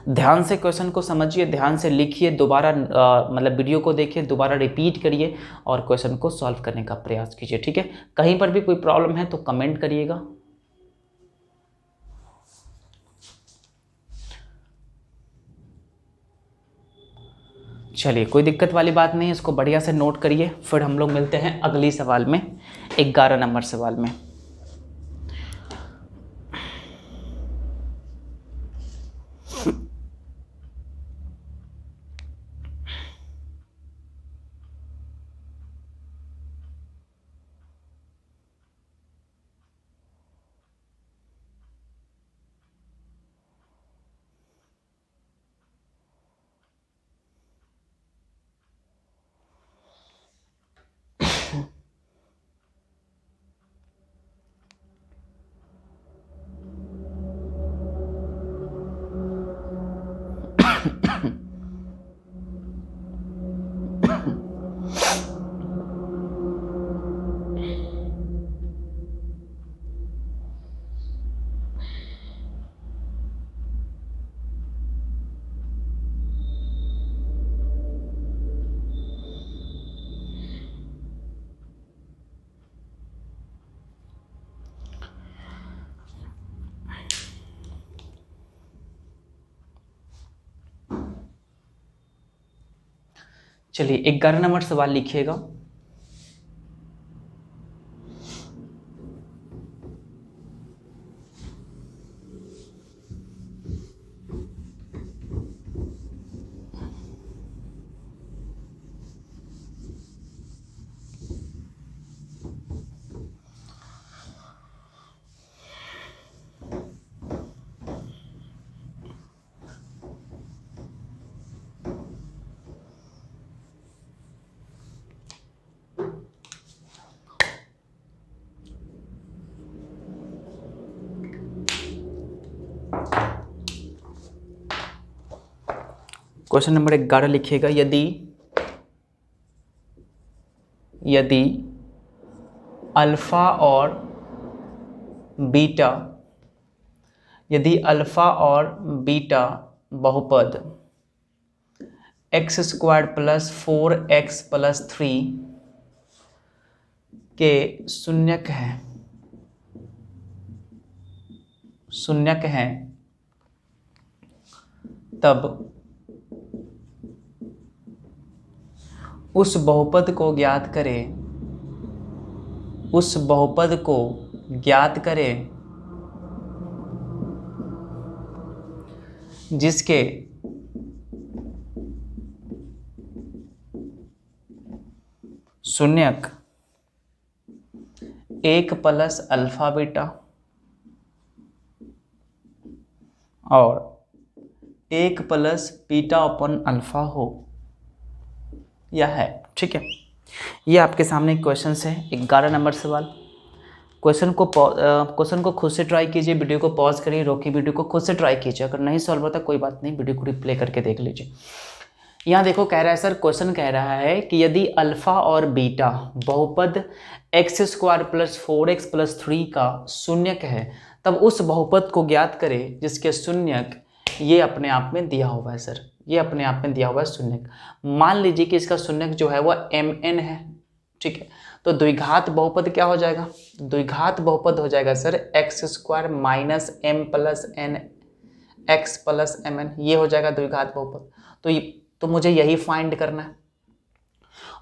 ध्यान से क्वेश्चन को समझिए, ध्यान से लिखिए, दोबारा मतलब वीडियो को देखिए, दोबारा रिपीट करिए और क्वेश्चन को सॉल्व करने का प्रयास कीजिए। ठीक है? कहीं पर भी कोई प्रॉब्लम है तो कमेंट करिएगा। चलिए कोई दिक्कत वाली बात नहीं है, इसको बढ़िया से नोट करिए। फिर हम लोग मिलते हैं अगली सवाल में, 11 नंबर सवाल में। चलिए 11 नंबर सवाल लिखिएगा। क्वेश्चन नंबर 11 लिखिएगा। यदि अल्फा और बीटा बहुपद x² + 4x + 3 के शून्यक है तब उस बहुपद को ज्ञात करें जिसके शून्यक 1 प्लस अल्फा बीटा और 1 प्लस बीटा अपन अल्फा हो या है। ठीक है, ये आपके सामने क्वेश्चन है। 11 नंबर सवाल। क्वेश्चन को खुद से ट्राई कीजिए, वीडियो को पॉज करिए, रोकिए, वीडियो को खुद से ट्राई कीजिए। अगर नहीं सॉल्व होता कोई बात नहीं, वीडियो को रिप्ले करके देख लीजिए। यहाँ देखो कह रहा है सर, क्वेश्चन कह रहा है कि यदि अल्फा और बीटा बहुपद x² प्लस 4x प्लस 3 का शून्यक है तब उस बहुपद को ज्ञात करें जिसके शून्यक ये अपने आप में दिया हुआ है। सर ये अपने आप में दिया हुआ है शून्यक। मान लीजिए कि इसका शून्यक जो है वह mn है। ठीक है, तो द्विघात बहुपद क्या हो जाएगा? द्विघात बहुपद हो जाएगा sir x² minus m plus n x plus mn, ये हो जाएगा द्विघात बहुपद। तो मुझे यही फाइंड करना है।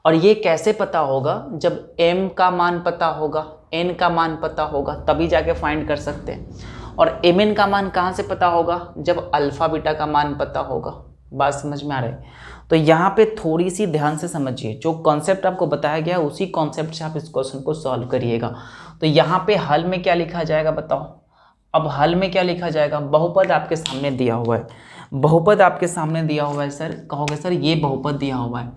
और ये कैसे पता होगा? जब m का मान पता होगा, n का मान पता होगा, तभी जाके फाइंड कर सकते हैं। और mn का मान कहाँ से पता होगा? जब अल्फा बीटा का मान पता होगा। बात समझ में आ रही है? तो यहाँ पे थोड़ी सी ध्यान से समझिए, जो कॉन्सेप्ट आपको बताया गया उसी कॉन्सेप्ट से आप इस क्वेश्चन को सॉल्व करिएगा। तो यहाँ पे हल में क्या लिखा जाएगा बताओ? अब हल में क्या लिखा जाएगा? बहुपद आपके सामने दिया हुआ है, बहुपद आपके सामने दिया हुआ है। सर कहोगे सर ये बहुपद दिया हुआ है,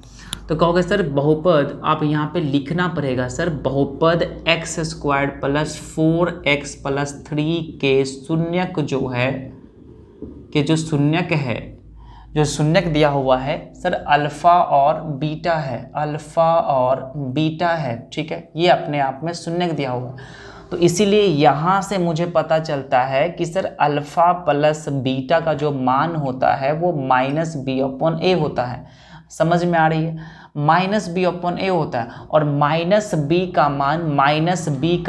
तो कहोगे सर बहुपद आप यहाँ पे लिखना पड़ेगा। सर बहुपद x² प्लस 4x प्लस 3 के शून्यक जो है, कि जो शून्यक है, जो शून्यक दिया हुआ है सर अल्फा और बीटा है, अल्फा और बीटा है। ठीक है, ये अपने आप में शून्यक दिया हुआ है। तो इसीलिए यहाँ से मुझे पता चलता है कि सर अल्फा प्लस बीटा का जो मान होता है वो -b/a होता है। समझ में आ रही है? -b/a होता है। और -b का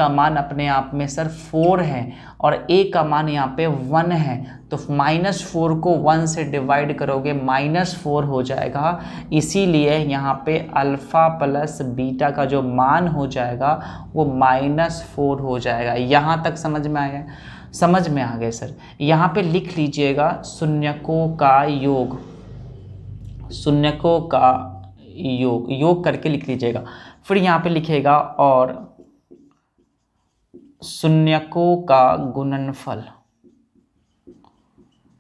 मान अपने आप में सर 4 है और a का मान यहाँ पे 1 है। तो -4 को 1 से डिवाइड करोगे -4 हो जाएगा। इसीलिए यहाँ पे अल्फा प्लस बीटा का जो मान हो जाएगा वो -4 हो जाएगा। यहाँ तक समझ में आया? समझ में आ गए सर। यहाँ पे लिख लीजिएगा शून्यकों का योग, शून्यकों का योग करके लिख लीजिएगा। फिर यहाँ पे लिखेगा और शून्यकों का गुणनफल।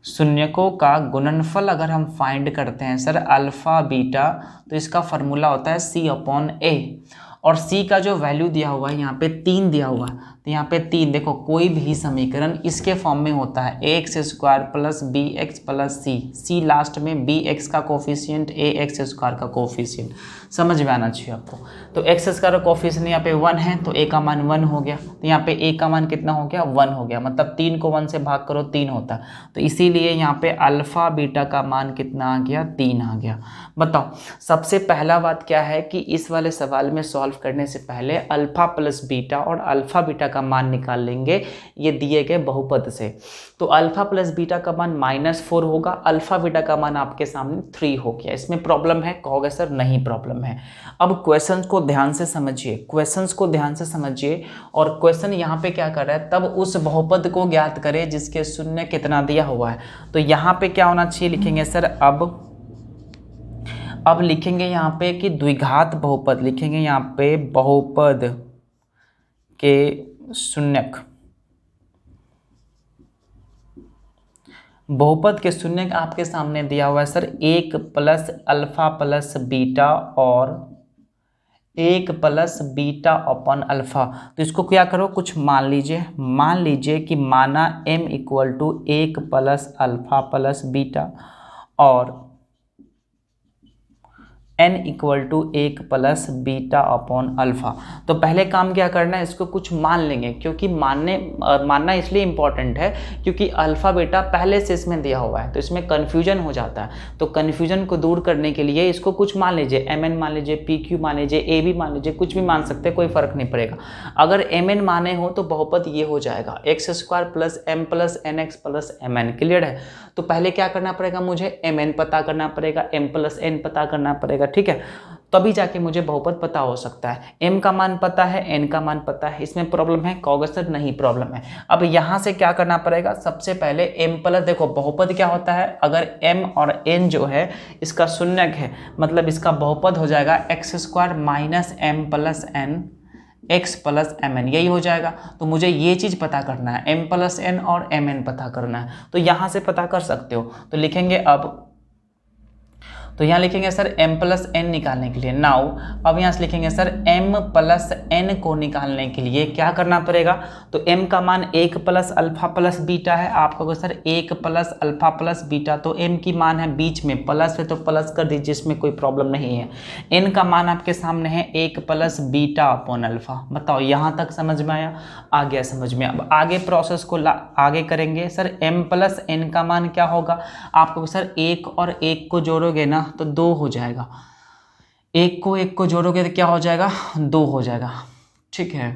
शून्यकों का गुणनफल अगर हम फाइंड करते हैं सर अल्फा बीटा, तो इसका फॉर्मूला होता है c/a। और c का जो वैल्यू दिया हुआ है यहाँ पे 3 दिया हुआ है। तो यहाँ पे 3 देखो, कोई भी समीकरण इसके फॉर्म में होता है ax² plus bx plus c last में bx का कोफिशिएंट ax² का कोफिशिएंट। समझ में आना चाहिए आपको। तो x² का कोफिशिएंट यहाँ पे 1 है, तो a का मान 1 हो गया। तो यहाँ पे a का मान कितना हो गया? 1 हो गया। मतलब 3 को 1 से भाग करो 3 होता है। तो इसीलिए यहाँ पे अल्फा बीटा का मान कितना आ गया? 3 आ गया। बताओ, सबसे पहला बात क्या है कि इस वाले सवाल में सॉल्व करने से पहले अल्फा प्लस बीटा और अल्फा बीटा का मान निकाल लेंगे ये दिए गए बहुपद से। तो अल्फा प्लस बीटा का मान -4 होगा, अल्फा बीटा का मान आपके सामने 3 हो गया। इसमें प्रॉब्लम है? कहोगे सर नहीं प्रॉब्लम है। अब क्वेश्चन को ध्यान से समझिए, क्वेश्चंस को ध्यान से समझिए। और क्वेश्चन यहाँ पे क्या कर रहा है? तब उस बहुपद को ज्ञात करें जिसके शून्य कितना दिया हुआ है। तो यहाँ पे क्या होना चाहिए? लिखेंगे सर अब लिखेंगे यहाँ पे कि द्विघात बहुपद, लिखेंगे यहाँ पे बहुपद के शून्यक, बहुपद के शून्यक आपके सामने दिया हुआ है sir 1 plus alpha plus beta और 1 प्लस बीटा अपन अल्फा। तो इसको क्या करो, कुछ मान लीजिए कि माना m = 1 plus alpha plus beta और n equal to 1 plus beta upon alpha. तो पहले काम क्या करना है, इसको कुछ मान लेंगे, क्योंकि मानना इसलिए इंपॉर्टेंट है क्योंकि अल्फा बीटा पहले से इसमें दिया हुआ है, तो इसमें कन्फ्यूजन हो जाता है। तो कन्फ्यूजन को दूर करने के लिए इसको कुछ मान लीजिए, mn मान लीजिए, pq मान लीजिए, ab मान लीजिए, कुछ भी मान सकते हैं, कोई फर्क नहीं पड़ेगा। अगर mn माने हो तो बहुपद ये हो जाएगा x square plus m plus nx plus mn। Clear है? तो पहले क्या करना पड़ेगा, मुझे mn पता करना पड़ेगा, m प्लस n पता करना पड़ेगा, ठीक है, तभी जाके मुझे बहुपद पता हो सकता है। m का मान पता है, n का मान पता है, इसमें प्रॉब्लम है? कहोगे सर नहीं प्रॉब्लम है। अब यहाँ से क्या करना पड़ेगा, सबसे पहले m प्लस, देखो बहुपद क्या होता है, अगर m और n जो है इसका शून्यक है, मतलब इसका बहुपद हो जाएगा x square minus m plus n x plus mn, यही हो जाएगा। तो मुझे ये चीज़ पता करना है, m प्लस n और mn पता करना है, तो यहाँ से पता कर सकते हो। तो लिखेंगे अब, तो यहाँ लिखेंगे सर m प्लस n निकालने के लिए। नाउ अब यहाँ से लिखेंगे सर m प्लस n को निकालने के लिए क्या करना पड़ेगा, तो m का मान 1 प्लस अल्फा प्लस बीटा है, आप कहोगे sir 1 plus alpha plus beta, तो m की मान है बीच में, प्लस है तो प्लस कर दीजिए, इसमें कोई प्रॉब्लम नहीं है। n का मान आपके सामने है 1 प्लस बीटा अपॉन अल्फा। बताओ यहाँ तक समझ में आया? आ गया समझ में। अब आगे प्रोसेस को आगे करेंगे। सर m प्लस n का मान क्या होगा, आपको सर 1 और 1 को जोड़ोगे ना तो 2 हो जाएगा, 1 को जोड़ोगे तो क्या हो जाएगा, 2 हो जाएगा, ठीक है।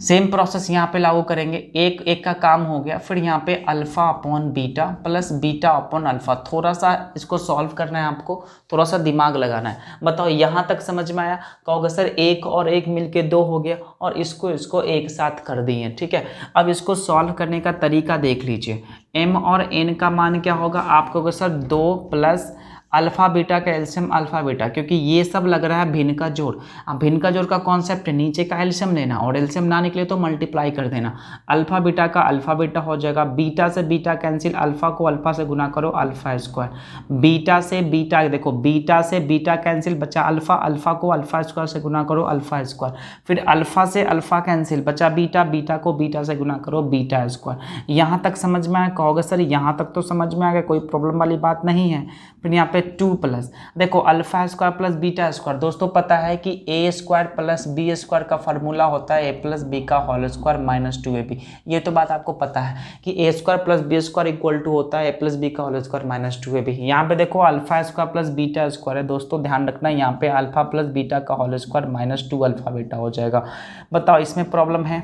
सेम प्रोसेस यहाँ पे लागू करेंगे, एक एक का काम हो गया, फिर यहाँ पे alpha upon beta plus beta upon alpha. थोड़ा सा इसको सॉल्व करना है आपको, थोड़ा सा दिमाग लगाना है। बताओ यहाँ तक समझ में आया? कहोगे सर 1 और 1 मिलके 2 हो गया और इसको एक साथ कर दिए, ठीक है। अब इसको सॉल्व करने का तरीका देख लीजिए। m और n का मान क्या होगा, आप कहोगे सर 2 प्लस अल्फा बीटा का एल्शियम अल्फा बीटा, क्योंकि ये सब लग रहा है भिन्न का जोड़। अब भिन्न का जोड़ का कॉन्सेप्ट है नीचे का एल्शियम लेना और एल्शियम ना निकले तो मल्टीप्लाई कर देना। अल्फा बीटा का अल्फा बीटा हो जाएगा, बीटा से बीटा कैंसिल, अल्फा को अल्फा से गुना करो अल्फा स्क्वायर, बीटा से बीटा, देखो बीटा से बीटा कैंसिल बचा अल्फा, अल्फा को अल्फा स्क्वायर से गुना करो अल्फा स्क्वायर, फिर अल्फा से अल्फा कैंसिल बचा बीटा, बीटा को बीटा से गुना करो बीटा स्क्वायर। यहाँ तक समझ में आया? कहोगे सर यहाँ तक तो समझ में आ गया, कोई प्रॉब्लम वाली बात नहीं है। फिर यहाँ पे 2 प्लस, देखो alpha square plus beta square, दोस्तों पता है कि A square plus B square का फार्मूला होता है ए प्लस बी का होल स्क्वायर माइनस 2ab। ये तो बात आपको पता है कि A square plus B square equal to होता है ए प्लस बी का होल स्क्वायर माइनस 2ab। यहाँ पे देखो alpha square plus beta square है, दोस्तों ध्यान रखना यहाँ पे अल्फा प्लस बीटा का whole square minus 2 alpha beta हो जाएगा। बताओ इसमें प्रॉब्लम है?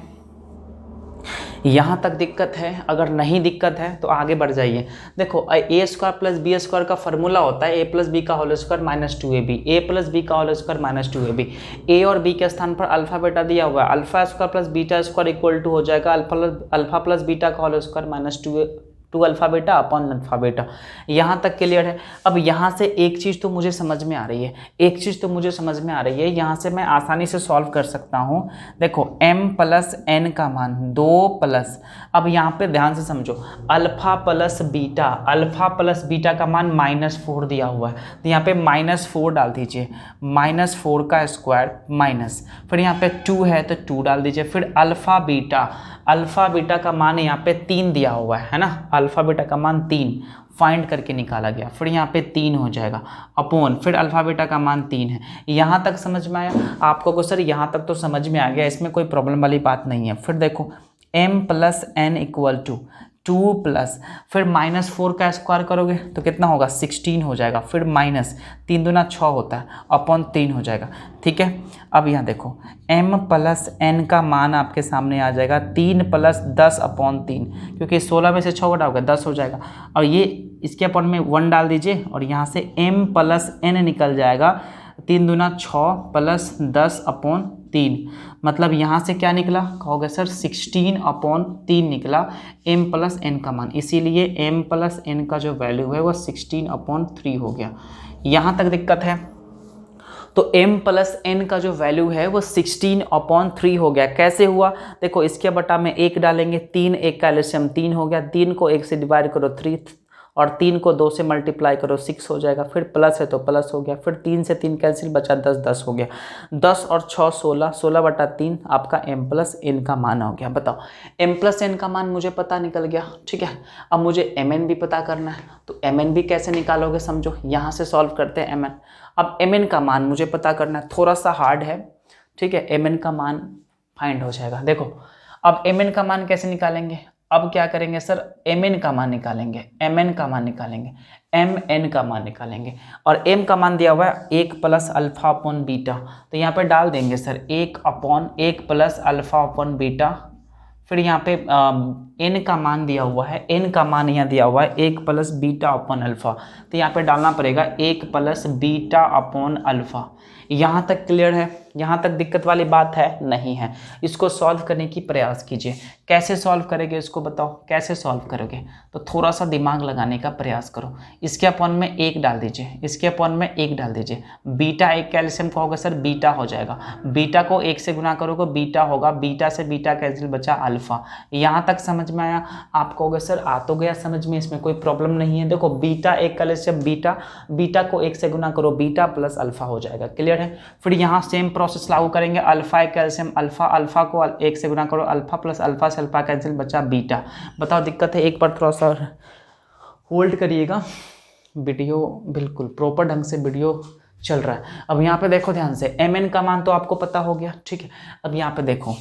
यहाँ तक दिक्कत है? अगर नहीं दिक्कत है तो आगे बढ़ जाइए। देखो ए स्क्वायर प्लस बी स्क्वायर का फॉर्मूला होता है ए प्लस बी का होल स्क्वायर माइनस 2ab, ए प्लस बी का होल स्क्वायर माइनस 2ab। ए और बी के स्थान पर अल्फा बीटा दिया हुआ है, alpha square plus beta square equal to हो जाएगा अल्फा प्लस बीटा का whole square minus 2 alpha beta upon alpha beta. यहाँ तक क्लियर है? अब यहाँ से एक चीज़ तो मुझे समझ में आ रही है, यहाँ से मैं आसानी से सॉल्व कर सकता हूँ। देखो m प्लस n का मान 2 प्लस, अब यहाँ पे ध्यान से समझो, अल्फा प्लस बीटा का मान -4 दिया हुआ है, तो यहाँ पे -4 डाल दीजिए, -4 का स्क्वायर माइनस, फिर यहाँ पे 2 है तो 2 डाल दीजिए, फिर अल्फा बीटा का मान यहाँ पे 3 दिया हुआ है ना, अल्फा बीटा का मान 3 फाइंड करके निकाला गया, फिर यहाँ पे 3 हो जाएगा अपॉन, फिर अल्फा बीटा का मान 3 है। यहाँ तक समझ में आया आपको? को सर यहाँ तक तो समझ में आ गया, इसमें कोई प्रॉब्लम वाली बात नहीं है। फिर देखो m plus n equal to 2 plus, फिर -4 का स्क्वायर करोगे तो कितना होगा, 16 हो जाएगा, फिर माइनस 3 दूना 6 होता है अपॉन 3 हो जाएगा, ठीक है। अब यहाँ देखो m प्लस n का मान आपके सामने आ जाएगा 3 प्लस 10 अपॉन 3, क्योंकि 16 में से 6 घटाओगे 10 हो जाएगा, और ये इसके अपॉन में 1 डाल दीजिए और यहाँ से m प्लस n निकल जाएगा, 3 दूना 6 प्लस 10 अपॉन 3, मतलब यहाँ से क्या निकला, कहोगे सर 16 अपॉन 3 निकला m प्लस n का मान, इसीलिए m प्लस n का जो वैल्यू है वो 16 अपॉन 3 हो गया। यहाँ तक दिक्कत है? तो m प्लस n का जो वैल्यू है वो 16 अपॉन 3 हो गया। कैसे हुआ? देखो इसके बटा में 1 डालेंगे, 3 1 का एलसीएम 3 हो गया, 3 को 1 से डिवाइड करो 3 और 3 को 2 से मल्टीप्लाई करो 6 हो जाएगा, फिर प्लस है तो प्लस हो गया, फिर 3 से 3 कैंसिल बचा 10, 10 हो गया, 10 और 6 16, 16/3 आपका m प्लस n का मान हो गया। बताओ m प्लस n का मान मुझे पता निकल गया, ठीक है। अब मुझे mn भी पता करना है, तो mn भी कैसे निकालोगे समझो, यहाँ से सॉल्व करते हैं mn। अब mn का मान मुझे पता करना है, थोड़ा सा हार्ड है, ठीक है। mn का मान फाइंड हो जाएगा। देखो अब mn का मान कैसे निकालेंगे, अब क्या करेंगे सर, mn का मान निकालेंगे, mn का मान निकालेंगे, mn का मान निकालेंगे, और m का मान दिया हुआ है 1 प्लस अल्फा अपॉन बीटा, तो यहाँ पे डाल देंगे sir 1 plus alpha upon beta, फिर यहाँ पे n का मान दिया हुआ है, n का मान यहाँ दिया हुआ है 1 प्लस बीटा अपॉन अल्फा, तो यहाँ पे डालना पड़ेगा 1 प्लस बीटा अपॉन अल्फा। यहाँ तक क्लियर है, यहाँ तक दिक्कत वाली बात है नहीं है। इसको सॉल्व करने की प्रयास कीजिए, कैसे सॉल्व करेंगे इसको बताओ, कैसे सॉल्व करोगे, तो थोड़ा सा दिमाग लगाने का प्रयास करो। इसके अपॉन में 1 डाल दीजिए, इसके अपॉन में 1 डाल दीजिए, बीटा 1 कैल्शियम का होगा सर बीटा हो जाएगा, बीटा को 1 से गुना करोगे बीटा होगा, बीटा से बीटा कैंसिल बचा अल्फा। यहाँ तक समझ में आया? आप कहोगे सर आ तो गया समझ में, इसमें कोई प्रॉब्लम नहीं है। देखो बीटा 1 कैल्शियम बीटा, बीटा को 1 से गुना करो बीटा प्लस अल्फा हो जाएगा, क्लियर है। फिर यहाँ सेम प्रोसेस लागू करेंगे, अल्फा 1 कैल्शियम अल्फा, अल्फा को 1 से गुना करो अल्फा प्लस अल्फा से अल्फा कैंसिल बचा बीटा। बताओ दिक्कत है? एक बार थोड़ा सा होल्ड करिएगा, वीडियो बिल्कुल प्रॉपर ढंग से वीडियो चल रहा है। अब यहाँ पे देखो ध्यान से, mn का मान तो आपको पता हो गया, ठीक है। अब यहाँ पे देखो,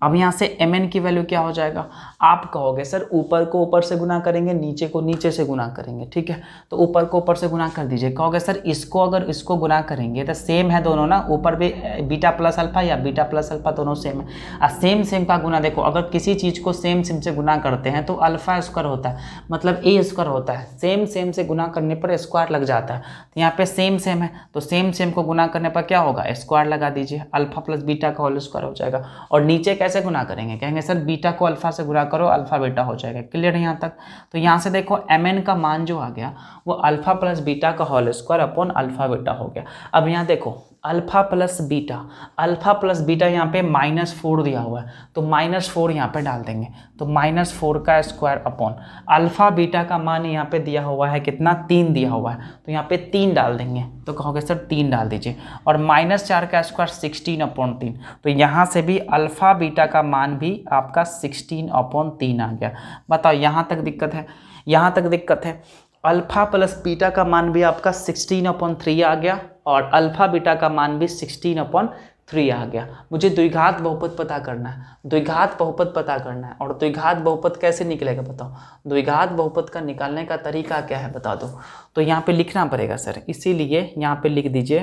अब यहाँ से mn की वैल्यू क्या हो जाएगा, आप कहोगे सर ऊपर को ऊपर से गुना करेंगे, नीचे को नीचे से गुना करेंगे, ठीक है। तो ऊपर को ऊपर से गुना कर दीजिए। कहोगे सर इसको अगर इसको गुना करेंगे तो सेम है दोनों ना, ऊपर भी बीटा प्लस अल्फा या बीटा प्लस अल्फा दोनों सेम है। सेम सेम का गुना देखो, अगर किसी चीज़ को सेम सेम से गुना करते हैं तो अल्फा स्क्वायर होता है, मतलब ए स्क्वायर होता है। सेम सेम से गुना करने पर स्क्वायर लग जाता है, तो यहाँ पे सेम सेम है तो सेम सेम को गुना करने पर क्या होगा, स्क्वायर लगा दीजिए, अल्फा प्लस बीटा का होल स्क्वायर हो जाएगा। और नीचे कैसे गुना करेंगे, कहेंगे सर बीटा को अल्फा से गुना करो अल्फा बीटा हो जाएगा, क्लियर है यहाँ तक। तो यहाँ से देखो mn का मान जो आ गया वो अल्फा प्लस बीटा का whole square upon alpha beta हो गया। अब यहाँ देखो अल्फा प्लस बीटा यहाँ पे -4 दिया हुआ है, तो -4 यहाँ पे डाल देंगे, तो -4 का स्क्वायर अपॉन अल्फा बीटा का मान यहाँ पे दिया हुआ है कितना, 3 दिया हुआ है, तो यहाँ पे 3 डाल देंगे, तो कहोगे सर 3 डाल दीजिए। और -4 का स्क्वायर 16/3, तो यहाँ से भी अल्फा बीटा का मान भी आपका 16/3 आ गया। बताओ यहाँ तक दिक्कत है? यहाँ तक दिक्कत है। अल्फा प्लस बीटा का मान भी आपका 16/3 आ गया और अल्फा बीटा का मान भी 16/3 आ गया। मुझे द्विघात बहुपद पता करना है, द्विघात बहुपद पता करना है। और द्विघात बहुपद कैसे निकलेगा बताओ, द्विघात बहुपद का निकालने का तरीका क्या है बता दो। तो यहाँ पे लिखना पड़ेगा सर, इसीलिए यहाँ पे लिख दीजिए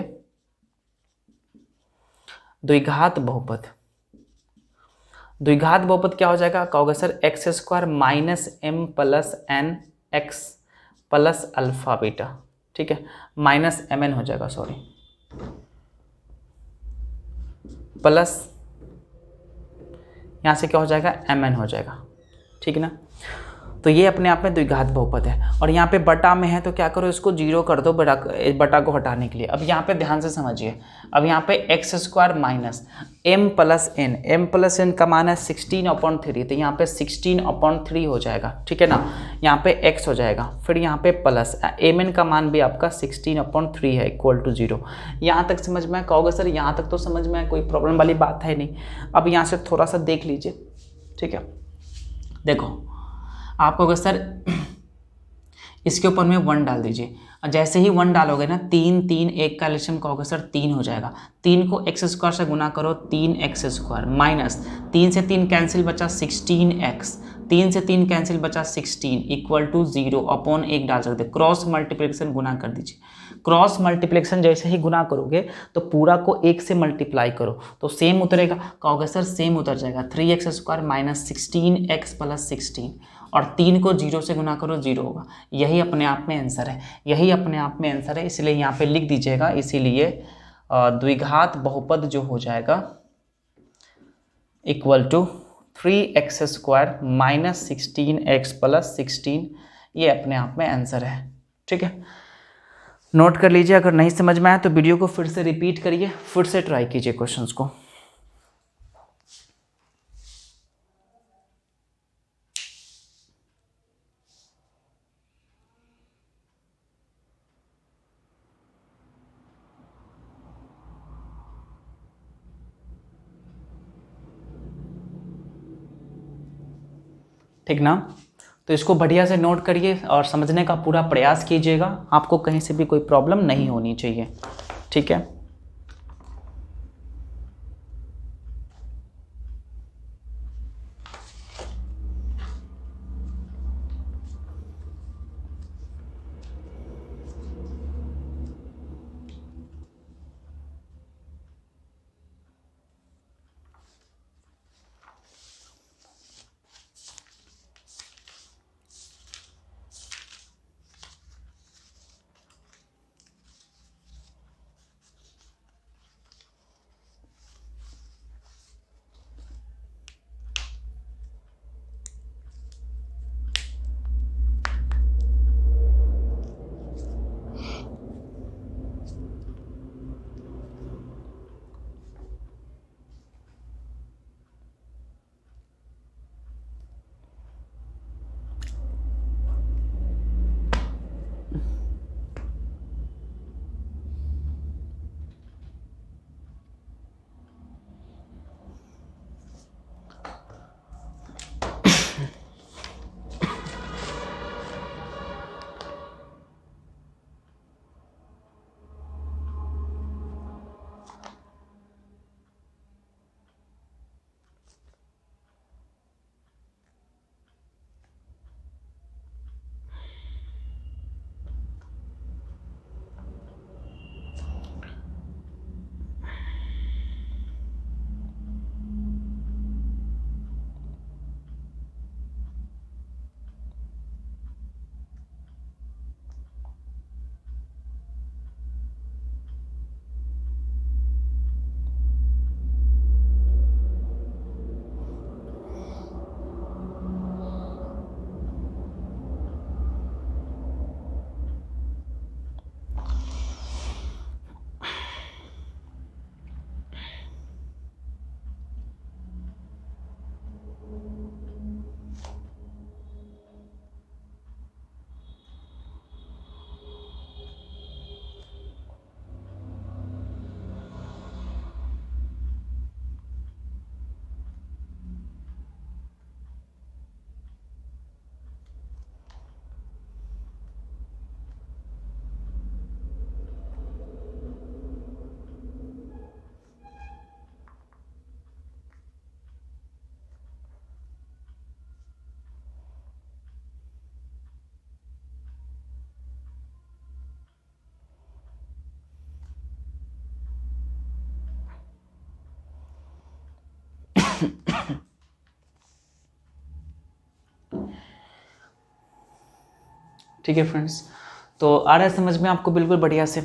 द्विघात बहुपद। द्विघात बहुपद क्या हो जाएगा, कहोगे sir x square -m plus n x plus alpha beta, ठीक है, -mn हो जाएगा, सॉरी, प्लस यहाँ से क्या हो जाएगा, mn हो जाएगा, ठीक है ना। तो ये अपने आप में द्विघात बहुपद है। और यहाँ पे बटा में है तो क्या करो, इसको 0 कर दो बटा को हटाने के लिए। अब यहाँ पे ध्यान से समझिए, अब यहाँ पे x square minus m plus n का मान है 16/3, तो यहाँ पे 16/3 हो जाएगा, ठीक है ना। यहाँ पे x हो जाएगा, फिर यहाँ पे प्लस mn का मान भी आपका 16/3 है इक्वल टू 0। यहाँ तक समझ में? कहोगे सर यहाँ तक तो समझ में, कोई प्रॉब्लम वाली बात है नहीं। अब यहाँ से थोड़ा सा देख लीजिए, ठीक है। देखो आप कहोगे सर इसके ऊपर में 1 डाल दीजिए, जैसे ही 1 डालोगे ना 3 3 1 का एलसीएम कहोगे सर 3 हो जाएगा। 3 को x स्क्वायर से गुना करो 3x स्क्वायर माइनस 3 से 3 कैंसिल बचा 16x, 3 से 3 कैंसिल बचा 16 इक्वल टू 0/1 डाल सकते। क्रॉस मल्टीप्लिकेशन गुना कर दीजिए, क्रॉस मल्टीप्लिकेशन जैसे ही गुना करोगे तो पूरा को 1 से मल्टीप्लाई करो तो सेम उतरेगा। कहोगे सर सेम उतर जाएगा, 3x square minus 16x plus 16, और 3 को 0 से गुना करो 0 होगा। यही अपने आप में आंसर है, यही अपने आप में आंसर है, इसलिए यहाँ पे लिख दीजिएगा। इसीलिए द्विघात बहुपद जो हो जाएगा equal to 3x square minus 16x plus 16, ये अपने आप में आंसर है, ठीक है। नोट कर लीजिए, अगर नहीं समझ में आया तो वीडियो को फिर से रिपीट करिए, फिर से ट्राई कीजिए क्वेश्चंस को। ठीक ना। तो इसको बढ़िया से नोट करिए और समझने का पूरा प्रयास कीजिएगा, आपको कहीं से भी कोई प्रॉब्लम नहीं होनी चाहिए, ठीक है। ठीक है फ्रेंड्स, तो आ रहा है समझ में आपको बिल्कुल बढ़िया से।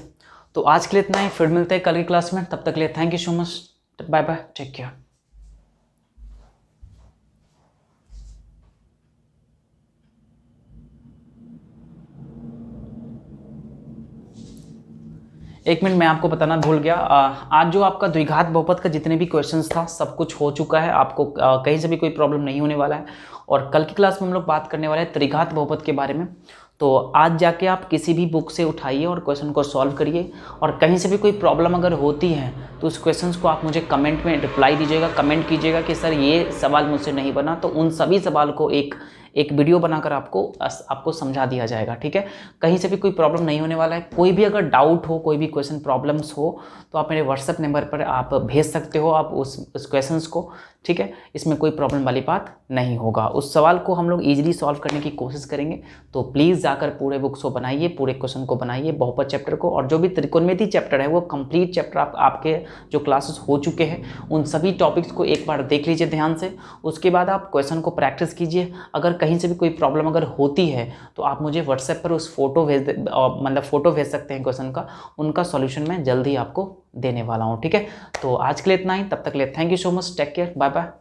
तो आज के लिए इतना ही, फिर मिलते हैं कल की क्लास में, तब तक के लिए thank you so much, bye bye, take care. एक मिनट मैं आपको बताना भूल गया, आज जो आपका द्विघात बहुपद का जितने भी क्वेश्चंस था सब कुछ हो चुका है, आपको कहीं से भी कोई प्रॉब्लम नहीं होने वाला है। और कल की क्लास में हम लोग बात करने वाले हैं त्रिघात बहुपद के बारे में। तो आज जाके आप किसी भी बुक से उठाइए और क्वेश्चन को सॉल्व करिए, और कहीं से भी कोई प्रॉब्लम अगर होती है तो उस क्वेश्चन को आप मुझे कमेंट में रिप्लाई दीजिएगा, कमेंट कीजिएगा कि सर ये सवाल मुझसे नहीं बना, तो उन सभी सवाल को एक वीडियो बनाकर आपको समझा दिया जाएगा, ठीक है। कहीं से भी कोई प्रॉब्लम नहीं होने वाला है। कोई भी अगर डाउट हो, कोई भी क्वेश्चन प्रॉब्लम्स हो तो आप मेरे व्हाट्सएप नंबर पर आप भेज सकते हो आप उस क्वेश्चंस को, ठीक है। इसमें कोई प्रॉब्लम वाली बात नहीं होगा, उस सवाल को हम लोग ईजिली सॉल्व करने की कोशिश करेंगे। तो प्लीज़ जाकर पूरे बुक्स को बनाइए, पूरे क्वेश्चन को बनाइए, बहुपद चैप्टर को, और जो भी त्रिकोणमिति चैप्टर है वो कंप्लीट चैप्टर आपके जो क्लासेस हो चुके हैं उन सभी टॉपिक्स को एक बार देख लीजिए ध्यान से। उसके बाद आप क्वेश्चन को प्रैक्टिस कीजिए। अगर कहीं से भी कोई प्रॉब्लम अगर होती है तो आप मुझे व्हाट्सएप पर उस फोटो भेज सकते हैं क्वेश्चन का, उनका सॉल्यूशन मैं जल्दी आपको देने वाला हूँ, ठीक है। तो आज के लिए इतना ही, तब तक के लिए thank you so much, take care, bye bye.